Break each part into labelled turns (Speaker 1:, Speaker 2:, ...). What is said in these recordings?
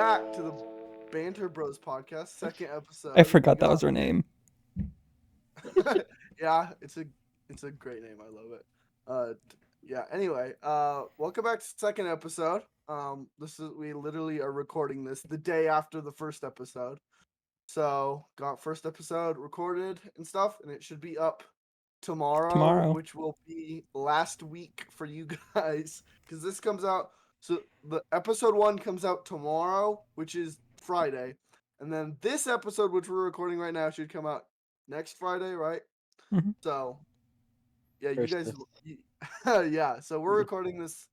Speaker 1: back to the Banter Bros podcast, second episode.
Speaker 2: I forgot that was her name.
Speaker 1: Yeah, it's a great name. I love it. Yeah. Anyway, welcome back to second episode. We literally are recording this the day after the first episode. So got first episode recorded and stuff, and it should be up tomorrow. Which will be last week for you guys, because this comes out. So the episode 1 comes out tomorrow, which is Friday, and then this episode, which we're recording right now, should come out next Friday, right?
Speaker 2: Mm-hmm.
Speaker 1: So yeah, you guys, yeah. So we're recording this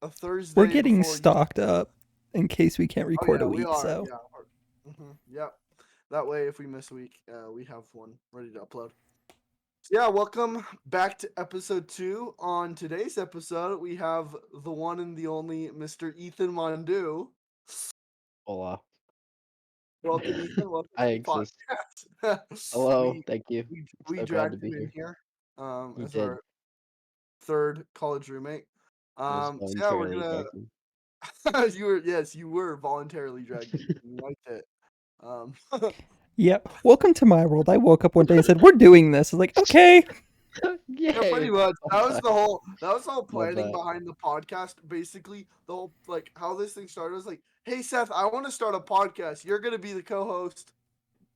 Speaker 1: a Thursday.
Speaker 2: We're getting stocked up in case we can't record a week.
Speaker 1: We are,
Speaker 2: so
Speaker 1: yeah. Yep. That way, if we miss a week, we have one ready to upload. So yeah, welcome back to episode 2. On today's episode, we have the one and the only Mr. Ethan Mondu.
Speaker 3: Hola.
Speaker 1: Welcome, Ethan. Welcome
Speaker 3: I exist. Hello, thank you.
Speaker 1: We dragged you in here as our third college roommate. So yeah, we're gonna. you were voluntarily dragged in. You liked it.
Speaker 2: Yeah. Welcome to my world. I woke up one day and said, "We're doing this." I was like, "Okay."
Speaker 1: Yeah, pretty much. That was the whole planning behind the podcast. Basically, the whole how this thing started was like, "Hey Seth, I want to start a podcast. You're gonna be the co-host."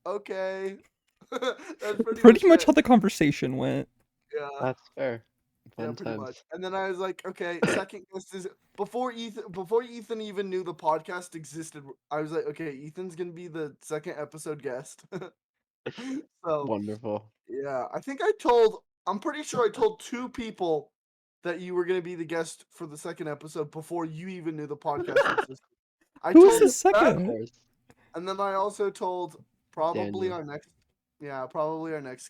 Speaker 1: Okay. That's
Speaker 2: pretty much how the conversation went.
Speaker 1: Yeah.
Speaker 3: That's fair.
Speaker 1: Fun pretty much. And then I was like, okay, second guest is before Ethan even knew the podcast existed. I was like, okay, Ethan's gonna be the second episode guest. So
Speaker 3: wonderful.
Speaker 1: Yeah, I'm pretty sure I told 2 people that you were gonna be the guest for the second episode before you even knew the podcast existed.
Speaker 2: Who's the second?
Speaker 1: And then I also told probably our next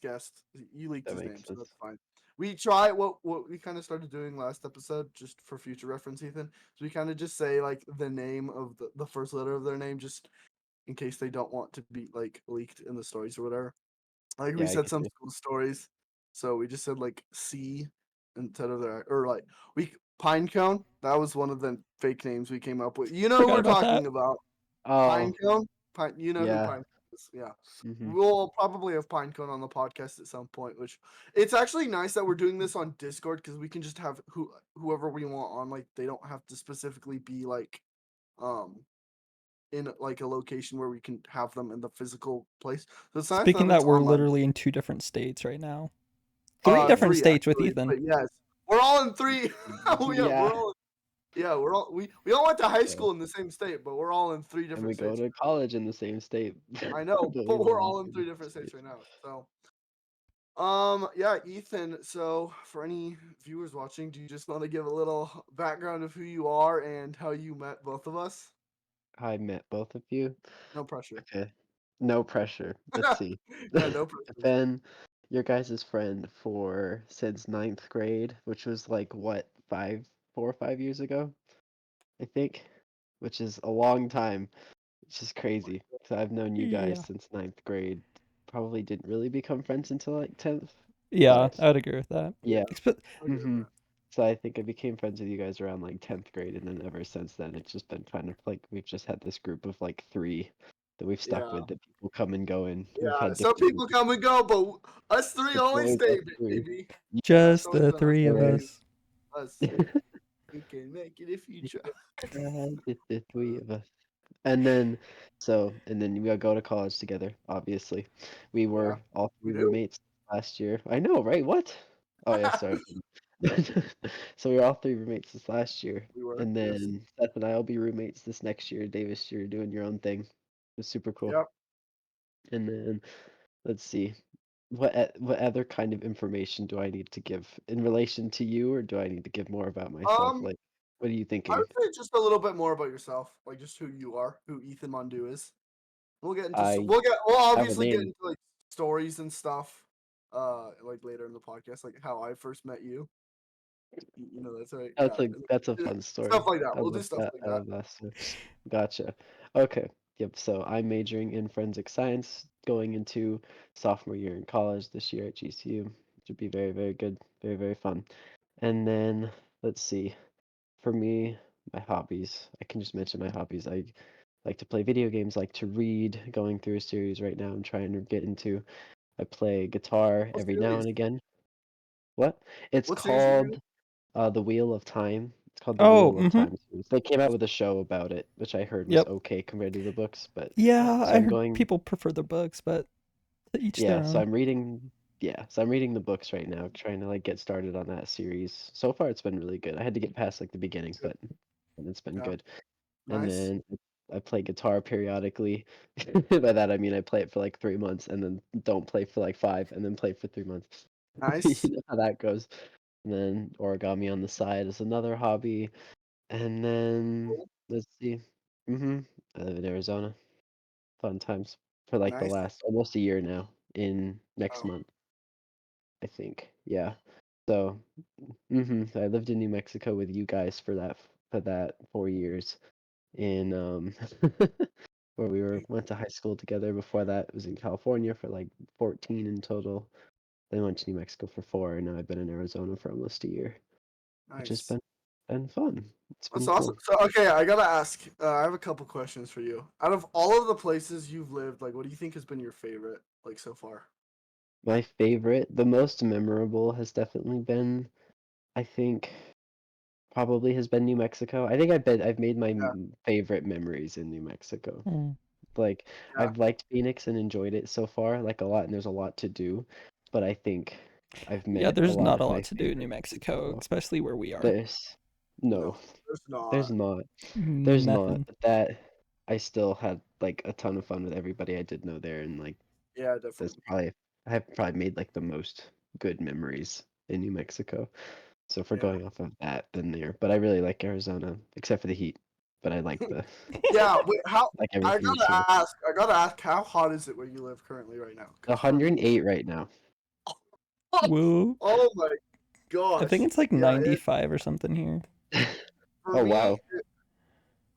Speaker 1: guest. You leaked his name, so that's fine. We try what we kind of started doing last episode, just for future reference, Ethan. So we kind of just say the name of the first letter of their name, just in case they don't want to be leaked in the stories or whatever. We said some cool stories, so we just said C instead of their Pinecone. That was one of the fake names we came up with. You know who we're talking about? Pinecone. You know who Pinecone is? Yeah. Mm-hmm. We'll probably have Pinecone on the podcast at some point. Which it's actually nice that we're doing this on Discord, because we can just have whoever we want on. They don't have to specifically be in a location where we can have them in the physical place. So it's nice.
Speaker 2: Speaking that, we're literally in 2 different states right now. 3 different states actually, with Ethan.
Speaker 1: Yes, we're all in 3. We all went to high school in the same state, but we're all in 3 different states.
Speaker 3: And we go to college in the same state.
Speaker 1: I know, but we're all in 3 different states right now. So, yeah, Ethan. So, for any viewers watching, do you just want to give a little background of who you are and how you met both of us?
Speaker 3: I met both of you.
Speaker 1: No pressure.
Speaker 3: Okay. No pressure. Let's see.
Speaker 1: Yeah, no pressure.
Speaker 3: I've been your guys' friend since 9th grade, which was 4 or 5 years ago, I think, which is a long time, which is crazy. So I've known you guys since 9th grade. Probably didn't really become friends until 10th.
Speaker 2: Yeah, I would agree with that.
Speaker 3: Yeah. Mm-hmm. So I think I became friends with you guys around 10th grade, and then ever since then it's just been kind of we've just had this group of 3 that we've stuck with, that people come and go in.
Speaker 1: Yeah, some people come and go, but us 3 always stay, baby.
Speaker 2: Just the 3 of us.
Speaker 1: We can make it if you try.
Speaker 3: Just the 3 of us. And then we go to college together, obviously. We were all 3 roommates last year. I know, right? What? Oh, yeah, sorry. So we were all 3 roommates this last year. And then Seth and I will be roommates this next year. Davis, you're doing your own thing. It was super cool.
Speaker 1: Yep.
Speaker 3: And then, let's see. What other kind of information do I need to give in relation to you, or do I need to give more about myself? What are you thinking?
Speaker 1: I would say just a little bit more about yourself, just who you are, who Ethan Mondu is. We'll obviously get into stories and stuff, later in the podcast, how I first met you. You know, that's right.
Speaker 3: That's a fun story.
Speaker 1: Stuff like that. We'll do stuff like that.
Speaker 3: Gotcha. Okay. Yep. So I'm majoring in forensic science, going into sophomore year in college this year at GCU. Should be very, very good, very, very fun. And then let's see. For me, my hobbies. I can just mention my hobbies. I like to play video games, like to read, going through a series right now I'm trying to get into. I play guitar
Speaker 1: What
Speaker 3: every now
Speaker 1: series?
Speaker 3: and again. What? It's
Speaker 1: What series are you
Speaker 3: called
Speaker 1: reading?
Speaker 3: The Wheel of Time. It's called The
Speaker 2: Oh,
Speaker 3: Wheel of Time series. They came out with a show about it, which I heard was
Speaker 2: Yep.
Speaker 3: okay compared to the books, but
Speaker 2: Yeah,
Speaker 3: so
Speaker 2: I
Speaker 3: I'm
Speaker 2: heard
Speaker 3: going
Speaker 2: people prefer the books, but to each their
Speaker 3: yeah, so
Speaker 2: own.
Speaker 3: I'm reading so I'm reading the books right now, trying to like get started on that series. So far it's been really good. I had to get past like the beginning, but and it's been
Speaker 1: Yeah,
Speaker 3: good. And
Speaker 1: nice,
Speaker 3: then I play guitar periodically. By that I mean I play it for like 3 months and then don't play for like five and then play for 3 months.
Speaker 1: nice.
Speaker 3: You know how that goes. And then origami on the side is another hobby. And then
Speaker 1: Cool.
Speaker 3: let's see. I live in Arizona. Fun times for like the
Speaker 1: Nice.
Speaker 3: last almost a year now in next
Speaker 1: Oh,
Speaker 3: month, I think. Yeah. So, I lived in New Mexico with you guys for that 4 years in where we went to high school together. Before that was in California for like 14 in total. Then went to New Mexico for 4, and now I've been in Arizona for almost a year, which has
Speaker 1: nice.
Speaker 3: been fun. It's
Speaker 1: That's
Speaker 3: been
Speaker 1: awesome.
Speaker 3: cool.
Speaker 1: So, okay, I gotta ask. I have a couple questions for you. Out of all of the places you've lived, like, what do you think has been your favorite, like, so far?
Speaker 3: My favorite, the most memorable, has definitely been, I think, probably has been New Mexico. I think I've made my
Speaker 1: Yeah,
Speaker 3: favorite memories in New Mexico.
Speaker 2: Mm.
Speaker 3: Like
Speaker 1: yeah,
Speaker 3: I've liked Phoenix and enjoyed it so far, like a lot, and there's a lot to do, but I think I've
Speaker 2: Yeah,
Speaker 3: met a
Speaker 2: there's
Speaker 3: lot
Speaker 2: not
Speaker 3: of
Speaker 2: a lot
Speaker 3: my
Speaker 2: to do in New
Speaker 3: favorite
Speaker 2: Mexico,
Speaker 3: people.
Speaker 2: especially where we are.
Speaker 3: There's no,
Speaker 1: no, there's
Speaker 3: there's
Speaker 1: not.
Speaker 3: not. There's not.
Speaker 2: Nothing.
Speaker 3: But that I still had like a ton of fun with everybody I did know there, and like
Speaker 1: Yeah,
Speaker 3: that's
Speaker 1: definitely.
Speaker 3: probably I have probably made like the most good memories in New Mexico. So if we're
Speaker 1: Yeah.
Speaker 3: going off of that, then there. But I really like Arizona, except for the heat. But I like the
Speaker 1: Yeah, wait, how,
Speaker 3: like everything that's here.
Speaker 1: I gotta ask, how hot is it where you live currently right now? Because for me,
Speaker 3: 108 right now.
Speaker 2: Woo.
Speaker 1: oh my
Speaker 2: I think
Speaker 1: gosh.
Speaker 2: it's like
Speaker 1: Yeah,
Speaker 2: 95 or something here.
Speaker 1: for
Speaker 3: Oh
Speaker 1: me,
Speaker 3: wow.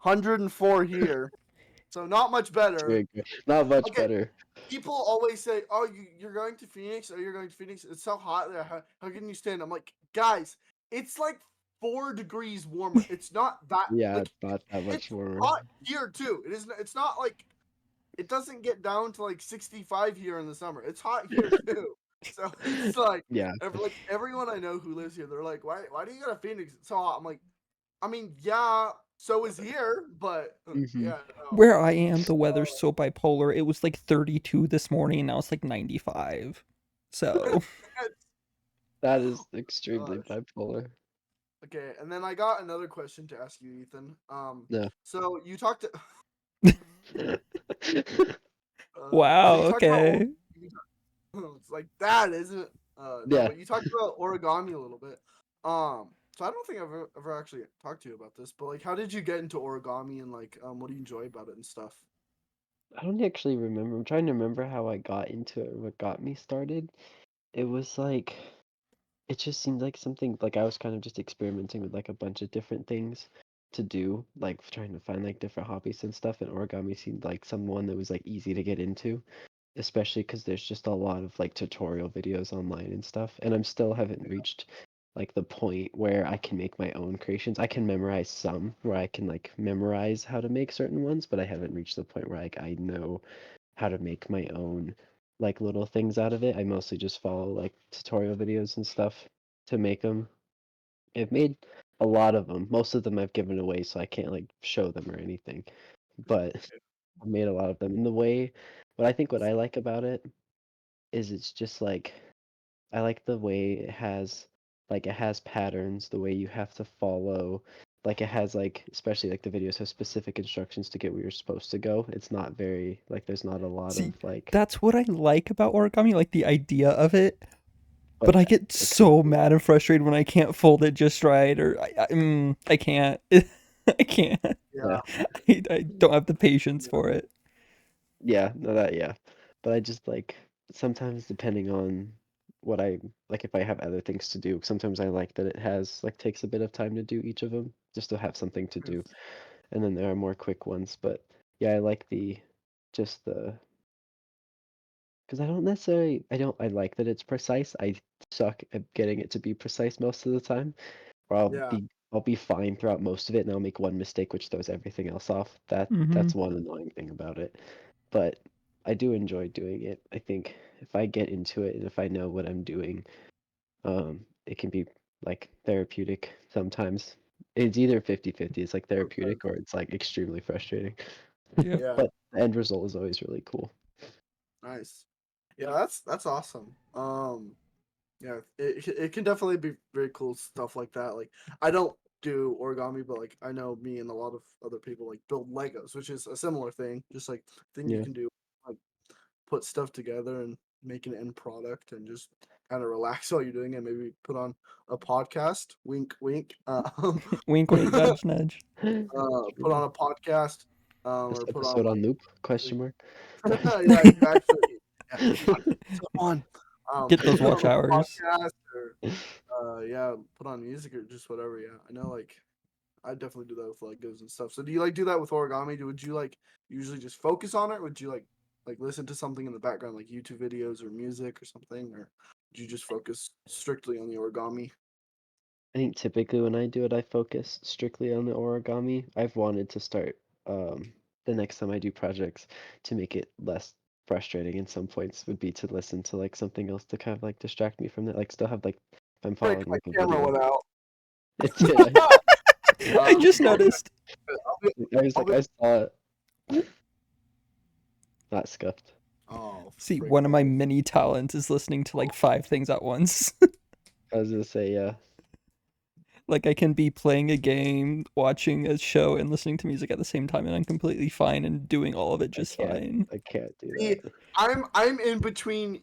Speaker 1: 104 here. So not much
Speaker 3: It's
Speaker 1: better.
Speaker 3: very good. Not much
Speaker 1: Okay,
Speaker 3: better.
Speaker 1: people always say, "Oh, you're going to Phoenix? Oh, you're going to Phoenix? It's so hot there. How can you stand?" I'm like, guys, it's like 4 degrees warmer. It's not that
Speaker 3: Yeah,
Speaker 1: like
Speaker 3: it's not that
Speaker 1: it's
Speaker 3: much warmer.
Speaker 1: hot here too. It is. It's not like it doesn't get down to like 65 here in the summer. It's hot here too. So it's like,
Speaker 3: Yeah.
Speaker 1: everyone I know who lives here, they're like, why do you go to Phoenix? It's so hot. I'm like, I mean, yeah, so is here, but
Speaker 3: hmm
Speaker 1: yeah, no.
Speaker 2: Where I am, the weather's
Speaker 1: Uh,
Speaker 2: so bipolar. It was like 32 this morning, and now it's like 95. So,
Speaker 3: That is
Speaker 1: oh
Speaker 3: extremely
Speaker 1: gosh.
Speaker 3: bipolar.
Speaker 1: Okay, and then I got another question to ask you, Ethan.
Speaker 3: No.
Speaker 1: So you talked to, so
Speaker 2: wow,
Speaker 1: you talked about,
Speaker 2: okay.
Speaker 1: you it's like that, isn't it? No,
Speaker 3: Yeah.
Speaker 1: but you talked about origami a little bit. So I don't think I've ever actually talked to you about this, but like, how did you get into origami and like, what do you enjoy about it and stuff?
Speaker 3: I don't actually remember. I'm trying to remember how I got into it, or what got me started. It was like it just seemed like something like I was kind of just experimenting with like a bunch of different things to do, like trying to find like different hobbies and stuff, and origami seemed like someone that was like easy to get into, especially because there's just a lot of like tutorial videos online and stuff, and I'm still haven't reached like the point where I can make my own creations. I can memorize some, where I can like memorize how to make certain ones, but I haven't reached the point where like I know how to make my own like little things out of it. I mostly just follow like tutorial videos and stuff to make them. I've made a lot of them. Most of them I've given away, so I can't like show them or anything. But I've made a lot of them. And the way, what I like about it is it's just like I like the way it has patterns, the way you have to follow. Like it has like especially like the videos have specific instructions to get where you're supposed to go. It's not very like there's not a lot
Speaker 2: See,
Speaker 3: of like
Speaker 2: that's what I like about origami, like the idea of it. But
Speaker 3: but
Speaker 2: I get so
Speaker 3: executing.
Speaker 2: mad and frustrated when I can't fold it just right, or I can't. I can't.
Speaker 1: Yeah,
Speaker 3: Yeah.
Speaker 2: I don't have the patience
Speaker 1: yeah,
Speaker 2: for it.
Speaker 3: Yeah, no that yeah. But I just like sometimes depending on what I like if I have other things to do, sometimes I like that it has like takes a bit of time to do each of them just to have something to do. And then there are more quick ones, but yeah, I like the just the because I don't necessarily I like that it's precise. I suck at getting it to be precise most of the time. Or
Speaker 1: yeah,
Speaker 3: I'll be fine throughout most of it, and I'll make one mistake which throws everything else off.
Speaker 2: Mm-hmm.
Speaker 3: That's one annoying thing about it. But I do enjoy doing it. I think if I get into it and if I know what I'm doing, it can be like therapeutic sometimes. It's either 50-50, it's like therapeutic or it's like extremely frustrating.
Speaker 2: Yep.
Speaker 1: Yeah.
Speaker 3: But the end result is always really cool.
Speaker 1: Nice. Yeah, that's awesome. Yeah, it can definitely be very cool stuff like that. Like I don't do origami, but like I know me and a lot of other people like build Legos, which is a similar thing. Just like thing you
Speaker 3: Yeah.
Speaker 1: can do, like put stuff together and make an end product and just kind of relax while you're doing it. Maybe put on a podcast. Wink, wink.
Speaker 2: Wink, wink, nudge, nudge.
Speaker 1: Put on a podcast.
Speaker 3: This
Speaker 1: Or put on
Speaker 3: episode on
Speaker 1: like
Speaker 3: loop? Question mark.
Speaker 1: yeah, you actually yeah, come on.
Speaker 2: Get those
Speaker 1: Put on
Speaker 2: watch
Speaker 1: a
Speaker 2: hours.
Speaker 1: podcast or yeah, put on music or just whatever. Yeah, I know. Like, I definitely do that with Legos and stuff. So, do you like do that with origami? Would you like usually just focus on it? Would you like listen to something in the background, like YouTube videos or music or something, or do you just focus strictly on the origami?
Speaker 3: I think typically when I do it, I focus strictly on the origami. I've wanted to start the next time I do projects to make it less frustrating in some points would be to listen to like something else to kind of like distract me from it. Like still have like if I'm
Speaker 1: Frick,
Speaker 3: following
Speaker 1: my
Speaker 3: like a
Speaker 1: camera
Speaker 3: video.
Speaker 1: went out.
Speaker 3: It did.
Speaker 2: I just noticed.
Speaker 3: I was
Speaker 1: I'll
Speaker 3: like,
Speaker 1: be-
Speaker 3: I saw it. Not scuffed.
Speaker 1: Oh,
Speaker 2: See,
Speaker 1: frick,
Speaker 2: one of my
Speaker 1: guys.
Speaker 2: mini talents is listening to like 5 things at once.
Speaker 3: I was gonna say, yeah.
Speaker 2: Like I can be playing a game, watching a show, and listening to music at the same time, and I'm completely fine and doing all of it just fine.
Speaker 3: I can't do
Speaker 1: See,
Speaker 3: that.
Speaker 1: I'm in between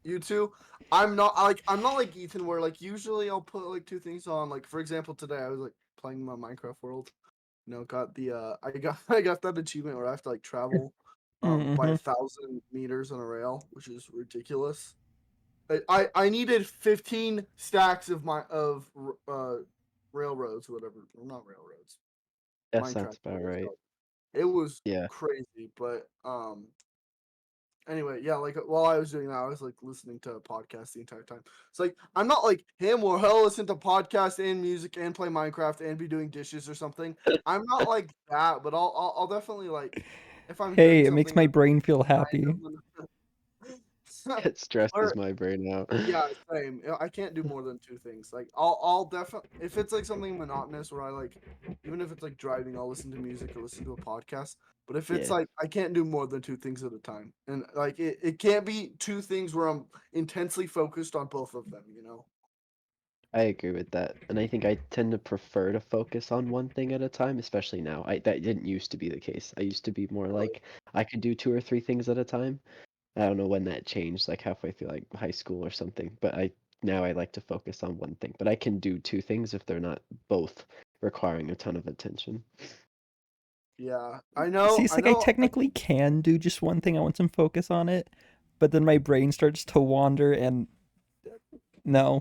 Speaker 1: you two. I'm not like Ethan where like usually I'll put like two things on. Like for example, today I was like playing my Minecraft world. Got the I got that achievement where I have to like travel by
Speaker 2: Mm-hmm.
Speaker 1: 1,000 meters on a rail, which is ridiculous. I needed 15 stacks of railroads, whatever. Well, not railroads.
Speaker 3: That
Speaker 1: Minecraft.
Speaker 3: sounds about right.
Speaker 1: It was
Speaker 3: Yeah.
Speaker 1: crazy, but anyway, yeah, like while I was doing that, I was like listening to a podcast the entire time. It's like I'm not like him where he'll listen to podcasts and music and play Minecraft and be doing dishes or something. I'm not like that, but I'll definitely like if I'm doing
Speaker 2: Hey, it makes
Speaker 1: something
Speaker 2: my
Speaker 1: that's
Speaker 2: brain feel
Speaker 1: kind
Speaker 2: happy.
Speaker 1: of
Speaker 3: It stresses
Speaker 1: or
Speaker 3: my brain out.
Speaker 1: yeah, same. I can't do more than two things. Like I'll definitely if it's like something monotonous where I like even if it's like driving, I'll listen to music or listen to a podcast. But if it's
Speaker 3: Yeah.
Speaker 1: like I can't do more than two things at a time. And like it can't be two things where I'm intensely focused on both of them, you know?
Speaker 3: I agree with that. And I think I tend to prefer to focus on one thing at a time, especially now. That didn't used to be the case. I used to be more
Speaker 1: Really.
Speaker 3: like I could do 2 or 3 things at a time. I don't know when that changed, like halfway through like high school or something. But now I like to focus on one thing. But I can do 2 things if they're not both requiring a ton of attention.
Speaker 1: Yeah. I
Speaker 2: See,
Speaker 1: know
Speaker 2: it's like I technically can do just one thing. I want some focus on it, but then my brain starts to wander and no.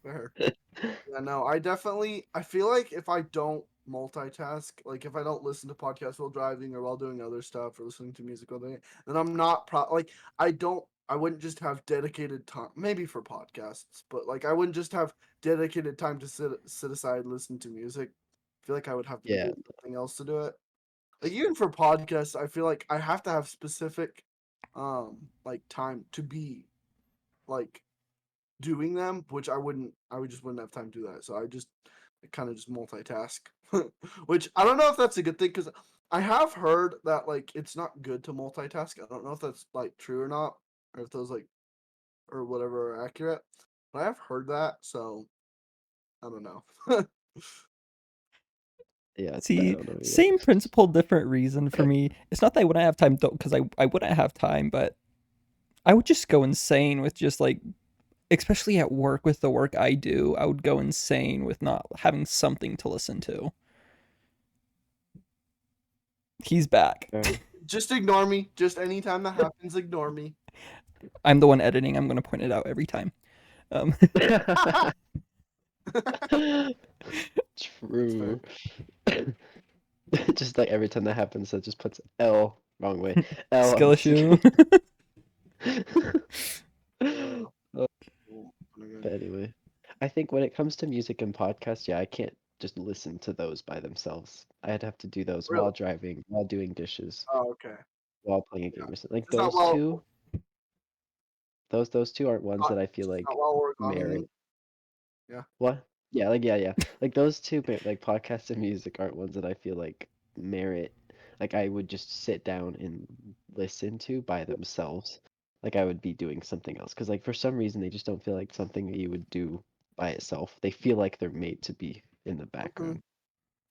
Speaker 1: Fair. Yeah, no, I feel like if I don't multitask, like if I don't listen to podcasts while driving or while doing other stuff or listening to music all day, then I'm not like I wouldn't just have dedicated time maybe for podcasts, but like I wouldn't just have dedicated time to sit aside and listen to music. I feel like I would have to be
Speaker 3: Yeah.
Speaker 1: doing something else to do it. Like even for podcasts, I feel like I have to have specific like time to be like doing them, which I would just wouldn't have time to do that. So I just kind of just multitask, which I don't know if that's a good thing because I have heard that like it's not good to multitask. I don't know if that's like true or not, or if those like or whatever are accurate. But I have heard that, so I don't know.
Speaker 3: Yeah, I
Speaker 2: See,
Speaker 3: don't know either.
Speaker 2: same principle, different reason for me. It's not that I wouldn't have time, because I wouldn't have time, but I would just go insane with just like, especially at work with the work I do, I would go insane with not having something to listen to. He's back.
Speaker 1: Just ignore me. Just anytime that happens, ignore me.
Speaker 2: I'm the one editing. I'm going to point it out every time.
Speaker 3: True. Just like every time that happens, it just puts L wrong way. L on
Speaker 2: Skill
Speaker 3: the
Speaker 2: issue.
Speaker 3: screen. But anyway, I think think when it comes to music and podcasts, yeah, I can't just listen to those by themselves. I'd have to do those
Speaker 1: Really?
Speaker 3: while driving, while doing dishes,
Speaker 1: Oh, okay.
Speaker 3: while playing a
Speaker 1: Yeah.
Speaker 3: game or something. Like
Speaker 1: Is that
Speaker 3: those two, those two aren't ones that I feel
Speaker 1: not
Speaker 3: like
Speaker 1: while
Speaker 3: merit.
Speaker 1: origami? Yeah.
Speaker 3: What? Yeah, like yeah. Like those two, like podcasts and music aren't ones that I feel like merit. Like I would just sit down and listen to by themselves. Like I would be doing something else because like for some reason they just don't feel like something that you would do by itself. They feel like they're made to be in the background.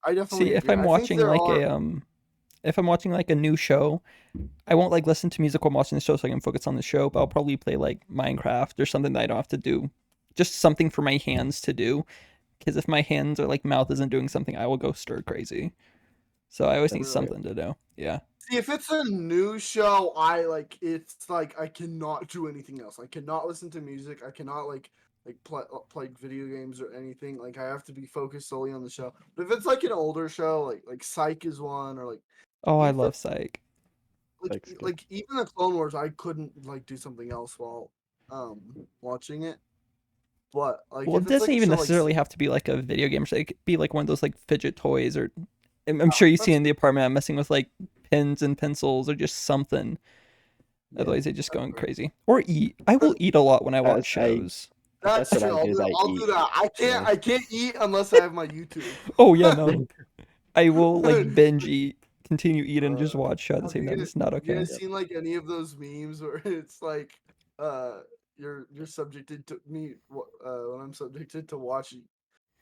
Speaker 1: I definitely
Speaker 2: See, if
Speaker 1: agree.
Speaker 2: I'm
Speaker 1: I think
Speaker 2: watching
Speaker 1: there
Speaker 2: like
Speaker 1: are.
Speaker 2: if I'm watching like a new show, I won't like listen to music while watching the show so I can focus on the show, but I'll probably play like Minecraft or something that I don't have to do. Just something for my hands to do. Because if my hands or like mouth isn't doing something, I will go stir crazy. So I always need
Speaker 1: Really.
Speaker 2: something to do. Yeah.
Speaker 1: See, if it's a new show, it's like I cannot do anything else. I cannot listen to music. I cannot play video games or anything. Like I have to be focused solely on the show. But if it's like an older show, like Psych is one, or like
Speaker 2: Oh, I
Speaker 1: even
Speaker 2: love Psych.
Speaker 3: Psych's good.
Speaker 1: like even the Clone Wars, I couldn't like do something else while watching it. But like
Speaker 2: Well,
Speaker 1: if
Speaker 2: it
Speaker 1: it's
Speaker 2: doesn't
Speaker 1: like a
Speaker 2: even
Speaker 1: show
Speaker 2: necessarily have to be like a video game. It could be like one of those like fidget toys, or I'm sure you see in the apartment I'm messing with like pens and pencils or just something.
Speaker 3: Yeah.
Speaker 2: Otherwise, they just going crazy. Or eat. I will eat a lot when I watch shows.
Speaker 1: That's
Speaker 3: what
Speaker 1: true.
Speaker 3: I do is I
Speaker 1: I'll
Speaker 3: eat.
Speaker 1: do that.
Speaker 3: Yeah.
Speaker 1: I can't eat unless I have my YouTube.
Speaker 2: Oh yeah, no. I will like binge eat, continue eating, and just watch show at the
Speaker 1: Have
Speaker 2: same time. It's not
Speaker 1: you
Speaker 2: okay.
Speaker 1: guys seen like any of those memes where it's like you're subjected to me when I'm subjected to watching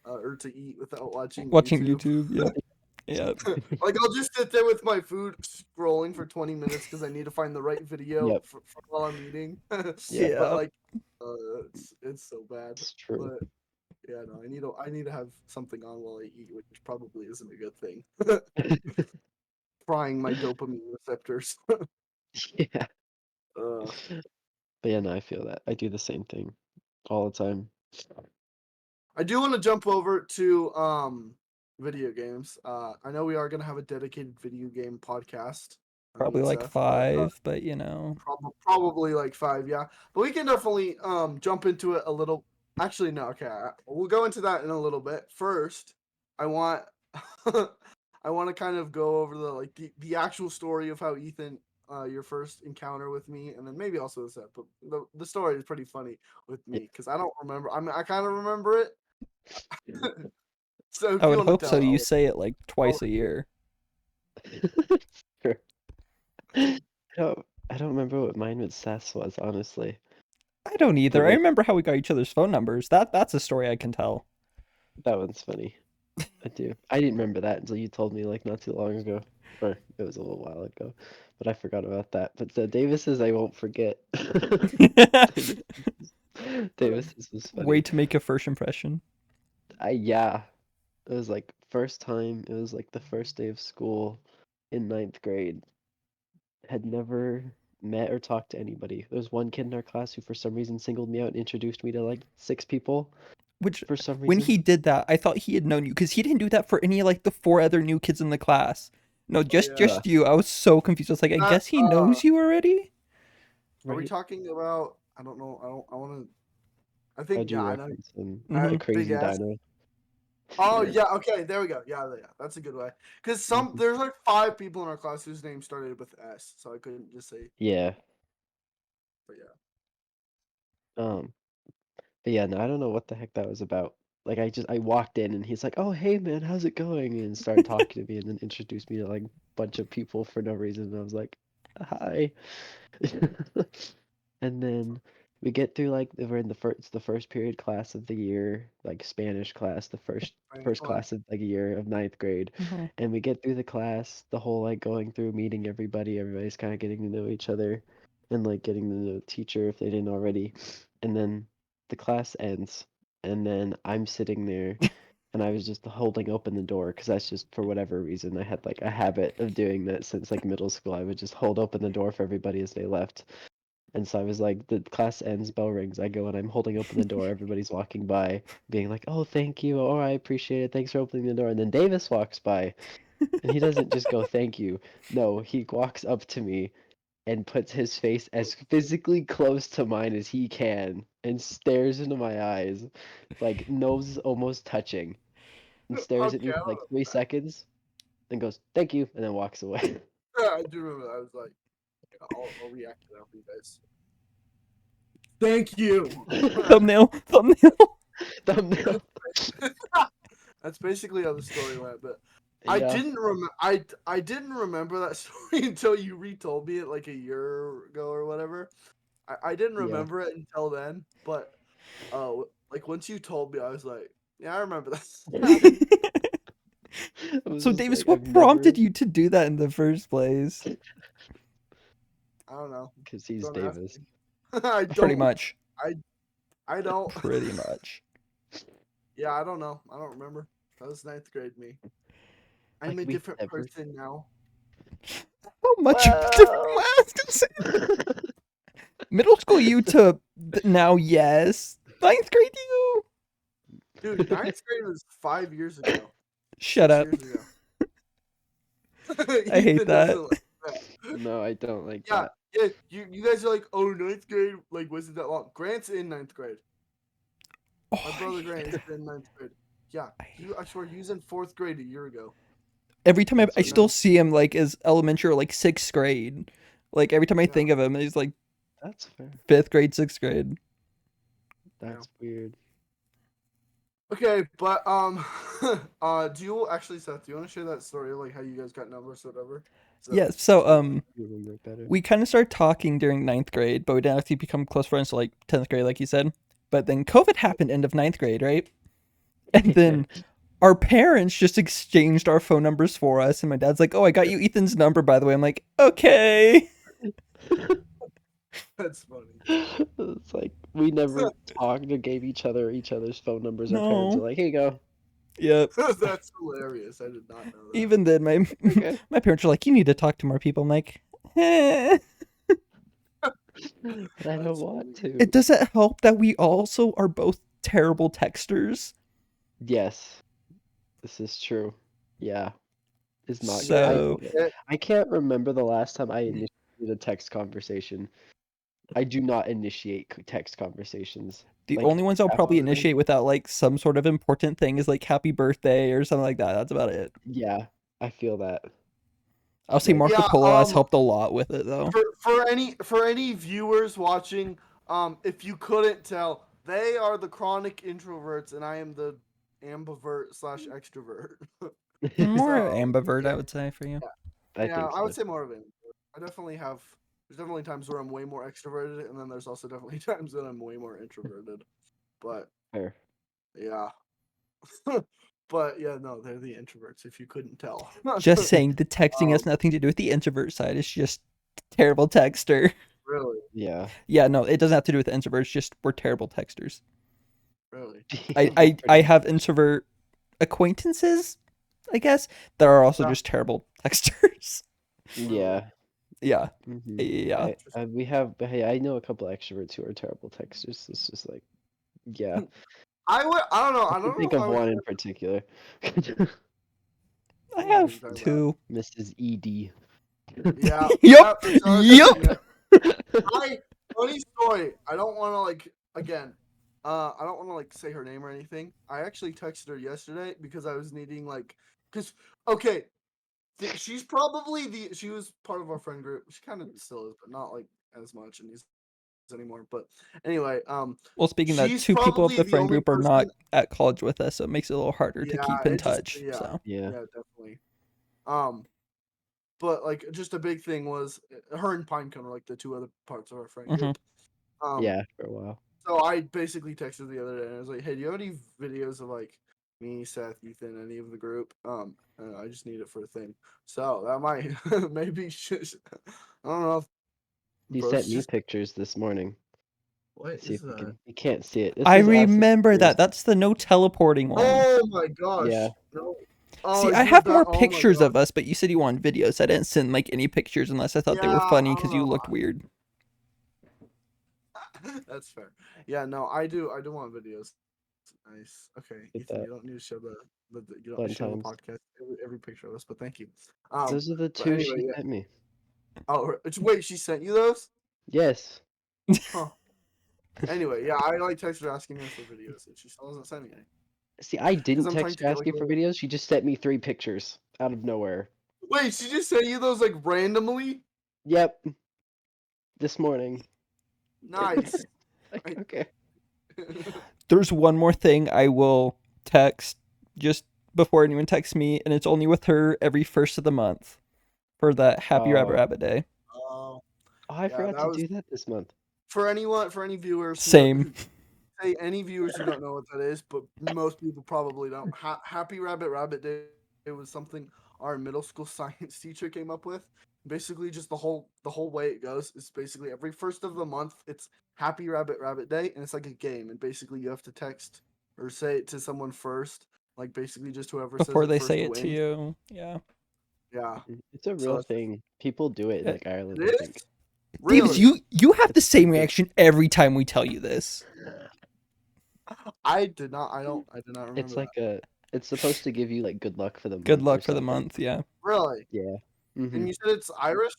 Speaker 1: or to eat without watching
Speaker 2: Watching
Speaker 1: YouTube.
Speaker 2: YouTube, yeah. Yeah.
Speaker 1: Like I'll just sit there with my food scrolling for 20 minutes because I need to find the right video
Speaker 3: Yep.
Speaker 1: for while I'm eating.
Speaker 3: Yeah.
Speaker 1: But like it's so bad.
Speaker 3: It's true.
Speaker 1: But yeah, no, I need to have something on while I eat, which probably isn't a good thing. Frying my dopamine receptors.
Speaker 3: Yeah.
Speaker 1: Uh,
Speaker 3: But yeah, no, I feel that. I do the same thing all the time.
Speaker 1: I do want to jump over to video games. I know we are gonna have a dedicated video game podcast.
Speaker 2: Probably
Speaker 1: with
Speaker 2: like
Speaker 1: Seth,
Speaker 2: 5, but you know.
Speaker 1: probably like 5, yeah. But we can definitely jump into it a little. Actually, no, okay. We'll go into that in a little bit. First, I want I want to kind of go over the actual story of how Ethan your first encounter with me, and then maybe also the set. But the story is pretty funny with me because I don't remember. I mean, I kind of remember it. So if
Speaker 2: I
Speaker 1: you
Speaker 2: would
Speaker 1: want to
Speaker 2: hope so.
Speaker 1: tell,
Speaker 2: You say it like twice a year.
Speaker 3: Sure. I don't remember what mine with Seth's was, honestly.
Speaker 2: I don't either.
Speaker 3: But,
Speaker 2: I
Speaker 3: like,
Speaker 2: remember how we got each other's phone numbers. That's a story I can tell.
Speaker 3: that one's funny. I do. I didn't remember that until you told me like not too long ago. Or it was a little while ago. But I forgot about that. But the Davis's I won't forget. Davis's was funny.
Speaker 2: Way to make a first impression.
Speaker 3: Yeah. It was like first time, it was like the first day of school in 9th grade. Had never met or talked to anybody. There was one kid in our class who for some reason singled me out and introduced me to like 6 people
Speaker 2: Which,
Speaker 3: for some
Speaker 2: when
Speaker 3: reason.
Speaker 2: he did that, I thought he had known you because he didn't do that for any like the 4 other new kids in the class. No, just you. I was so confused. I was like, I guess he knows you already.
Speaker 1: Are we
Speaker 3: Right?
Speaker 1: talking about? I don't know. I want to. I
Speaker 3: I
Speaker 1: think
Speaker 3: do
Speaker 1: yeah. I know.
Speaker 3: reference him.
Speaker 2: Mhm.
Speaker 3: The
Speaker 1: Big
Speaker 3: crazy
Speaker 1: ass.
Speaker 3: dino.
Speaker 1: Oh
Speaker 3: Yeah.
Speaker 1: yeah. Okay. There we go. Yeah. That's a good way. Because there's like 5 people in our class whose name started with S, so I couldn't just say.
Speaker 3: Yeah.
Speaker 1: But yeah.
Speaker 3: But yeah, no, I don't know what the heck that was about. Like I walked in and he's like, "Oh, hey man, how's it going?" and started talking to me and then introduced me to like a bunch of people for no reason. And I was like, "Hi." And then we get through like we're in it's the first period class of the year, like Spanish class, the first class of like a year of 9th grade.
Speaker 2: Mhm.
Speaker 3: And we get through the class, the whole like going through meeting everybody's kind of getting to know each other and like getting to know the teacher if they didn't already. And then the class ends and then I'm sitting there and I was just holding open the door because that's just for whatever reason I had like a habit of doing that since like middle school. I would just hold open the door for everybody as they left. And so I was like, the class ends, bell rings, I go and I'm holding open the door, everybody's walking by, being like, "Oh, thank you, oh, I appreciate it, thanks for opening the door." And then Davis walks by, and he doesn't just go, "Thank you." No, he walks up to me and puts his face as physically close to mine as he can, and stares into my eyes, like nose almost touching, and stares at
Speaker 1: Okay,
Speaker 3: me
Speaker 1: I
Speaker 3: for like
Speaker 1: don't
Speaker 3: 3 seconds, and goes, "Thank you," and then walks away.
Speaker 1: know. I do remember that. I was like, I'll react to that for you guys. Thank you.
Speaker 2: Thumbnail.
Speaker 3: Thumbnail.
Speaker 1: That's basically how the story went, but I
Speaker 3: Yeah.
Speaker 1: didn't remember. I didn't remember that story until you retold me it like a year ago or whatever. I didn't
Speaker 3: Yeah.
Speaker 1: remember it until then, but like once you told me, I was like, yeah, I remember that.
Speaker 3: I was
Speaker 2: So
Speaker 3: just
Speaker 2: Davis,
Speaker 3: like,
Speaker 2: what
Speaker 3: I've
Speaker 2: prompted
Speaker 3: never,
Speaker 2: you to do that in the first place?
Speaker 1: I don't know.
Speaker 3: because he's
Speaker 1: Don't ask
Speaker 3: Davis.
Speaker 1: me. I
Speaker 2: Pretty
Speaker 1: don't.
Speaker 2: much.
Speaker 1: I don't.
Speaker 2: Pretty much.
Speaker 1: Yeah, I don't know. I don't remember. That was ninth grade me. I'm
Speaker 3: Like,
Speaker 1: a
Speaker 3: we've
Speaker 1: different
Speaker 3: never.
Speaker 1: person now.
Speaker 2: How much different
Speaker 3: Well.
Speaker 2: I was gonna say. Middle school you to now, yes. Ninth grade you.
Speaker 1: Dude, ninth grade was 5 years ago.
Speaker 2: Shut
Speaker 1: 6
Speaker 2: up.
Speaker 1: years ago.
Speaker 2: I hate
Speaker 1: Ethan
Speaker 2: that.
Speaker 1: doesn't like that.
Speaker 3: No, I don't like
Speaker 1: Yeah,
Speaker 3: that.
Speaker 1: yeah. You guys are like, oh, ninth grade like wasn't that long. Grant's in ninth grade.
Speaker 2: Oh,
Speaker 1: My
Speaker 2: I
Speaker 1: brother
Speaker 2: hate
Speaker 1: Grant is
Speaker 2: that.
Speaker 1: in ninth grade. Yeah, I swear he was in fourth grade a year ago.
Speaker 2: Every time I
Speaker 3: That's
Speaker 2: still
Speaker 3: weird.
Speaker 2: see him like as elementary or like sixth grade. Like every time I
Speaker 1: Yeah.
Speaker 2: think of him, he's like
Speaker 3: That's fair.
Speaker 2: fifth grade, sixth grade.
Speaker 3: That's weird.
Speaker 1: Okay, but do you actually, Seth? Do you want to share that story, like how you guys got numbers or whatever?
Speaker 2: Yeah, so
Speaker 3: You remember better.
Speaker 2: we kind of started talking during ninth grade, but we didn't actually become close friends till like 10th grade, like you said. But then COVID happened end of ninth grade, right? And then our parents just exchanged our phone numbers for us. And my dad's like, oh, I got you Ethan's number, by the way. I'm like, okay.
Speaker 1: That's funny.
Speaker 3: It's like we never talked or gave each other's phone numbers. Our parents are
Speaker 2: No.
Speaker 3: like, "Here you go."
Speaker 2: Yep.
Speaker 1: That's hilarious. I did not know that.
Speaker 2: Even then, my
Speaker 3: Okay.
Speaker 2: my parents are like, you need to talk to more people. I'm like, eh.
Speaker 3: But I don't
Speaker 1: That's
Speaker 3: want
Speaker 1: funny.
Speaker 3: to.
Speaker 2: It doesn't help that we also are both terrible texters.
Speaker 3: Yes, this is true. Yeah, it's not good.
Speaker 2: So
Speaker 3: I can't remember the last time I initiated a text conversation. I do not initiate text conversations.
Speaker 2: the
Speaker 3: Like,
Speaker 2: only ones I'll probably
Speaker 3: after-
Speaker 2: initiate without like some sort of important thing is like happy birthday or something like that. That's about it.
Speaker 3: Yeah, I feel that.
Speaker 2: I'll say
Speaker 3: Like,
Speaker 2: Marco
Speaker 1: Yeah,
Speaker 2: Polo has helped a lot with it though.
Speaker 1: for any viewers watching, if you couldn't tell, they are the chronic introverts, and I am the ambivert slash extrovert.
Speaker 2: More
Speaker 1: So,
Speaker 2: ambivert,
Speaker 1: yeah.
Speaker 2: I would say, for you.
Speaker 3: I
Speaker 1: Yeah,
Speaker 3: think
Speaker 1: I would
Speaker 3: so.
Speaker 1: say more of it. I definitely have. There's definitely times where I'm way more extroverted, and then there's also definitely times that I'm way more introverted. But
Speaker 3: Fair.
Speaker 1: yeah, but yeah, no, they're the introverts. If you couldn't tell.
Speaker 2: Just saying, the texting has
Speaker 1: Um,
Speaker 2: nothing to do with the introvert side. It's just terrible texter.
Speaker 1: really,
Speaker 3: Yeah.
Speaker 2: Yeah, no, it doesn't have to do with the introverts. Just we're terrible texters.
Speaker 1: really.
Speaker 2: I have introvert acquaintances, I guess, that are also
Speaker 1: Yeah.
Speaker 2: just terrible texters.
Speaker 3: Yeah.
Speaker 2: Yeah,
Speaker 3: Mhm.
Speaker 2: yeah.
Speaker 3: We have. Hey, I know a couple extroverts who are terrible texters. It's just like, yeah.
Speaker 1: I don't know.
Speaker 3: I
Speaker 1: I
Speaker 3: can
Speaker 1: don't
Speaker 3: think
Speaker 1: know.
Speaker 3: of
Speaker 1: If I would
Speaker 3: one in particular.
Speaker 2: I
Speaker 1: I don't know who
Speaker 2: have
Speaker 1: you're talking about.
Speaker 2: two.
Speaker 3: Mrs. ED.
Speaker 1: Yeah.
Speaker 2: Yup,
Speaker 1: yeah, for sure.
Speaker 2: yup.
Speaker 1: Yeah. Funny story. I don't want to like again. I don't want to like say her name or anything. I actually texted her yesterday because I was needing like, cause okay, she's probably she was part of our friend group. She kind of still is, but not like as much anymore. But anyway,
Speaker 2: Well, speaking of that,
Speaker 1: she's
Speaker 2: two people of
Speaker 1: probably
Speaker 2: the
Speaker 1: the
Speaker 2: friend
Speaker 1: only
Speaker 2: group are
Speaker 1: person.
Speaker 2: not at college with us, so it makes it a little harder to
Speaker 1: Yeah,
Speaker 2: keep in
Speaker 1: it just
Speaker 2: touch.
Speaker 1: yeah,
Speaker 2: So
Speaker 3: Yeah.
Speaker 1: yeah, definitely. But like just a big thing was her and Pinecone were like the two other parts of our friend group.
Speaker 3: Yeah, for a while.
Speaker 1: So I basically texted the other day and I was like, "Hey, do you have any videos of like me, Seth, Ethan, any of the group? I just need it for a thing." So that might maybe I don't know. If
Speaker 3: He
Speaker 1: bro's
Speaker 3: sent me
Speaker 1: just
Speaker 3: pictures this morning.
Speaker 1: what
Speaker 3: See
Speaker 1: is
Speaker 3: if we
Speaker 1: that?
Speaker 3: can. You can't see it. This
Speaker 2: I
Speaker 3: is us in
Speaker 2: remember
Speaker 3: pictures.
Speaker 2: that. That's the no teleporting one.
Speaker 1: Oh my gosh!
Speaker 3: Yeah.
Speaker 1: No. Oh,
Speaker 2: See,
Speaker 1: is
Speaker 2: I
Speaker 1: it
Speaker 2: have
Speaker 1: that?
Speaker 2: more
Speaker 1: Oh my
Speaker 2: pictures
Speaker 1: gosh.
Speaker 2: of us, but you said you wanted videos. I didn't send like any pictures unless I thought they were
Speaker 1: Yeah,
Speaker 2: funny
Speaker 1: I
Speaker 2: because
Speaker 1: don't
Speaker 2: you
Speaker 1: know.
Speaker 2: looked weird.
Speaker 1: That's fair. Yeah, no, I do want videos. Nice. Okay,
Speaker 3: Get
Speaker 1: Ethan,
Speaker 3: that.
Speaker 1: you don't need to show you don't
Speaker 3: Fun
Speaker 1: need to show the
Speaker 3: times.
Speaker 1: podcast every picture of us, but thank you.
Speaker 3: Those are the
Speaker 1: But
Speaker 3: two
Speaker 1: anyway,
Speaker 3: she
Speaker 1: yeah.
Speaker 3: sent me.
Speaker 1: Oh, wait, she sent you those?
Speaker 3: Yes.
Speaker 1: Huh. Anyway, yeah, I like texted her asking her for videos, and she still hasn't sent me any.
Speaker 3: See, I
Speaker 1: Because
Speaker 3: didn't
Speaker 1: I'm trying
Speaker 3: text
Speaker 1: to
Speaker 3: her
Speaker 1: get like
Speaker 3: asking
Speaker 1: a
Speaker 3: for
Speaker 1: little.
Speaker 3: videos. She just sent me 3 pictures out of nowhere.
Speaker 1: Wait, she just sent you those like randomly?
Speaker 3: Yep, this morning.
Speaker 1: Nice.
Speaker 3: Like, okay.
Speaker 2: There's one more thing I will text just before anyone texts me, and it's only with her every first of the month for that Happy Rabbit
Speaker 3: Oh,
Speaker 2: Rabbit Day.
Speaker 1: Oh,
Speaker 3: I
Speaker 1: yeah,
Speaker 3: forgot
Speaker 1: that
Speaker 3: to
Speaker 1: was
Speaker 3: do that this month.
Speaker 1: for any viewers who don't
Speaker 2: Same.
Speaker 1: who say any viewers who don't know what that is, but most people probably don't. Happy Rabbit Rabbit Day. It was something our middle school science teacher came up with. Basically, just the whole way it goes is basically every first of the month it's Happy Rabbit Rabbit Day, and it's like a game, and basically you have to text or say it to someone first, like basically just whoever says
Speaker 2: Before
Speaker 1: it
Speaker 2: they
Speaker 1: first
Speaker 2: say it to
Speaker 1: wins.
Speaker 2: you. Yeah.
Speaker 1: Yeah,
Speaker 3: It's a
Speaker 1: so
Speaker 3: real thing. People do it in
Speaker 2: Yeah.
Speaker 3: like Ireland, I
Speaker 1: it
Speaker 3: think.
Speaker 1: is
Speaker 2: Davis,
Speaker 1: really.
Speaker 2: you have the
Speaker 3: It's so
Speaker 2: same
Speaker 3: good.
Speaker 2: reaction every time we tell you this.
Speaker 1: I did not. I did not
Speaker 3: It's
Speaker 1: remember that.
Speaker 3: like a. It's supposed to give you like good luck for the
Speaker 2: Good
Speaker 3: month or
Speaker 2: luck for the
Speaker 3: something.
Speaker 2: month, yeah.
Speaker 1: Really,
Speaker 3: Yeah.
Speaker 1: and you said it's Irish.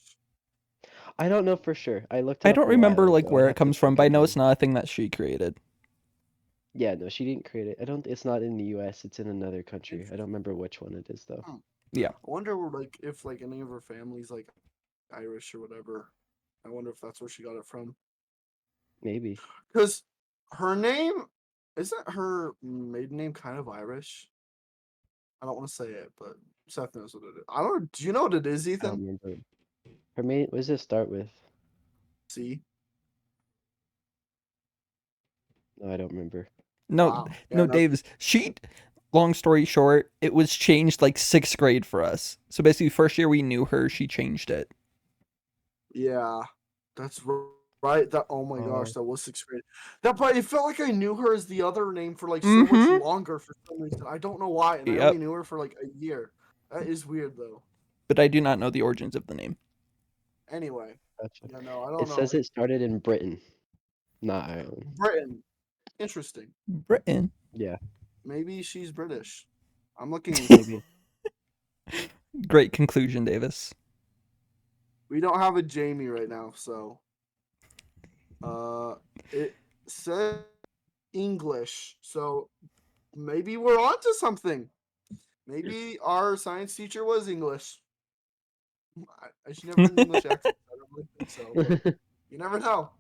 Speaker 3: I don't know for sure. I looked it
Speaker 2: I
Speaker 3: up
Speaker 2: don't
Speaker 3: a while
Speaker 2: remember like
Speaker 3: ago. I'd
Speaker 2: where it
Speaker 3: have to
Speaker 2: comes from,
Speaker 3: check
Speaker 2: but I know it's
Speaker 3: again.
Speaker 2: not a thing that she created.
Speaker 3: Yeah, no, she didn't create it. I don't. It's not in the U.S. It's in another country. I don't
Speaker 1: Interesting.
Speaker 3: remember which one it is though.
Speaker 1: Hmm.
Speaker 2: Yeah.
Speaker 1: I wonder like if like any of her family's like Irish or whatever. I wonder if that's where she got it from.
Speaker 3: Maybe.
Speaker 1: Because her name isn't her maiden name kind of Irish? I don't want to say it, but Seth knows what it is. I don't. Do you know what it is,
Speaker 3: I don't
Speaker 1: Ethan?
Speaker 3: remember. Her main. What does it start with?
Speaker 1: See.
Speaker 3: No, I don't remember.
Speaker 2: No,
Speaker 1: Wow. Yeah.
Speaker 2: no,
Speaker 1: No.
Speaker 2: Davis. Long story short, it was changed like sixth grade for us. So basically, first year we knew her, she changed it.
Speaker 1: Yeah. That's right. That. Oh my gosh.
Speaker 3: Oh,
Speaker 1: That was sixth grade. That. But it felt like I knew her as the other name for like so much
Speaker 2: Mm-hmm.
Speaker 1: longer for some reason. I don't know why, and I only
Speaker 2: Yep.
Speaker 1: knew her for like a year. That is weird though.
Speaker 2: But I do not know the origins of the name.
Speaker 1: Anyway.
Speaker 3: gotcha.
Speaker 1: Yeah. No. I don't
Speaker 3: It
Speaker 1: know.
Speaker 3: says it started in Britain, not Ireland.
Speaker 1: Britain. Interesting.
Speaker 2: Britain.
Speaker 3: Yeah,
Speaker 1: Maybe she's British. I'm looking this up.
Speaker 3: maybe.
Speaker 2: Great conclusion, Davis.
Speaker 1: We don't have a Jamie right now, so it says English. So maybe we're on to something. Maybe our science teacher was English. She never had an English accent. I don't really think so, but you never know.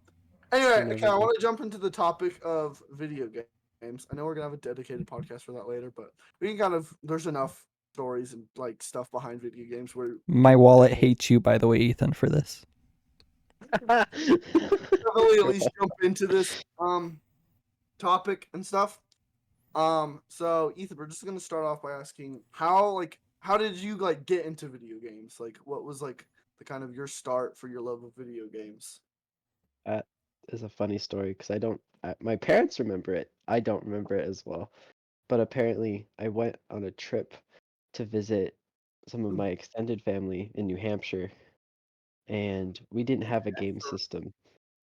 Speaker 1: Anyway,
Speaker 3: You never
Speaker 1: okay, I
Speaker 3: know.
Speaker 1: want to jump into the topic of video games. I know we're gonna have a dedicated podcast for that later, but we can kind of there's enough stories and like stuff behind video games where we
Speaker 2: My
Speaker 1: can
Speaker 2: wallet
Speaker 1: definitely
Speaker 2: hates you, by the way, Ethan, for this.
Speaker 1: definitely at least jump into this topic and stuff. So Ethan, we're just gonna start off by asking how did you like get into video games? Like what was like the kind of your start for your love of video games?
Speaker 3: That is a funny story because I don't. My parents remember it. I don't remember it as well. But apparently, I went on a trip to visit some of my extended family in New Hampshire, and we didn't have a game system.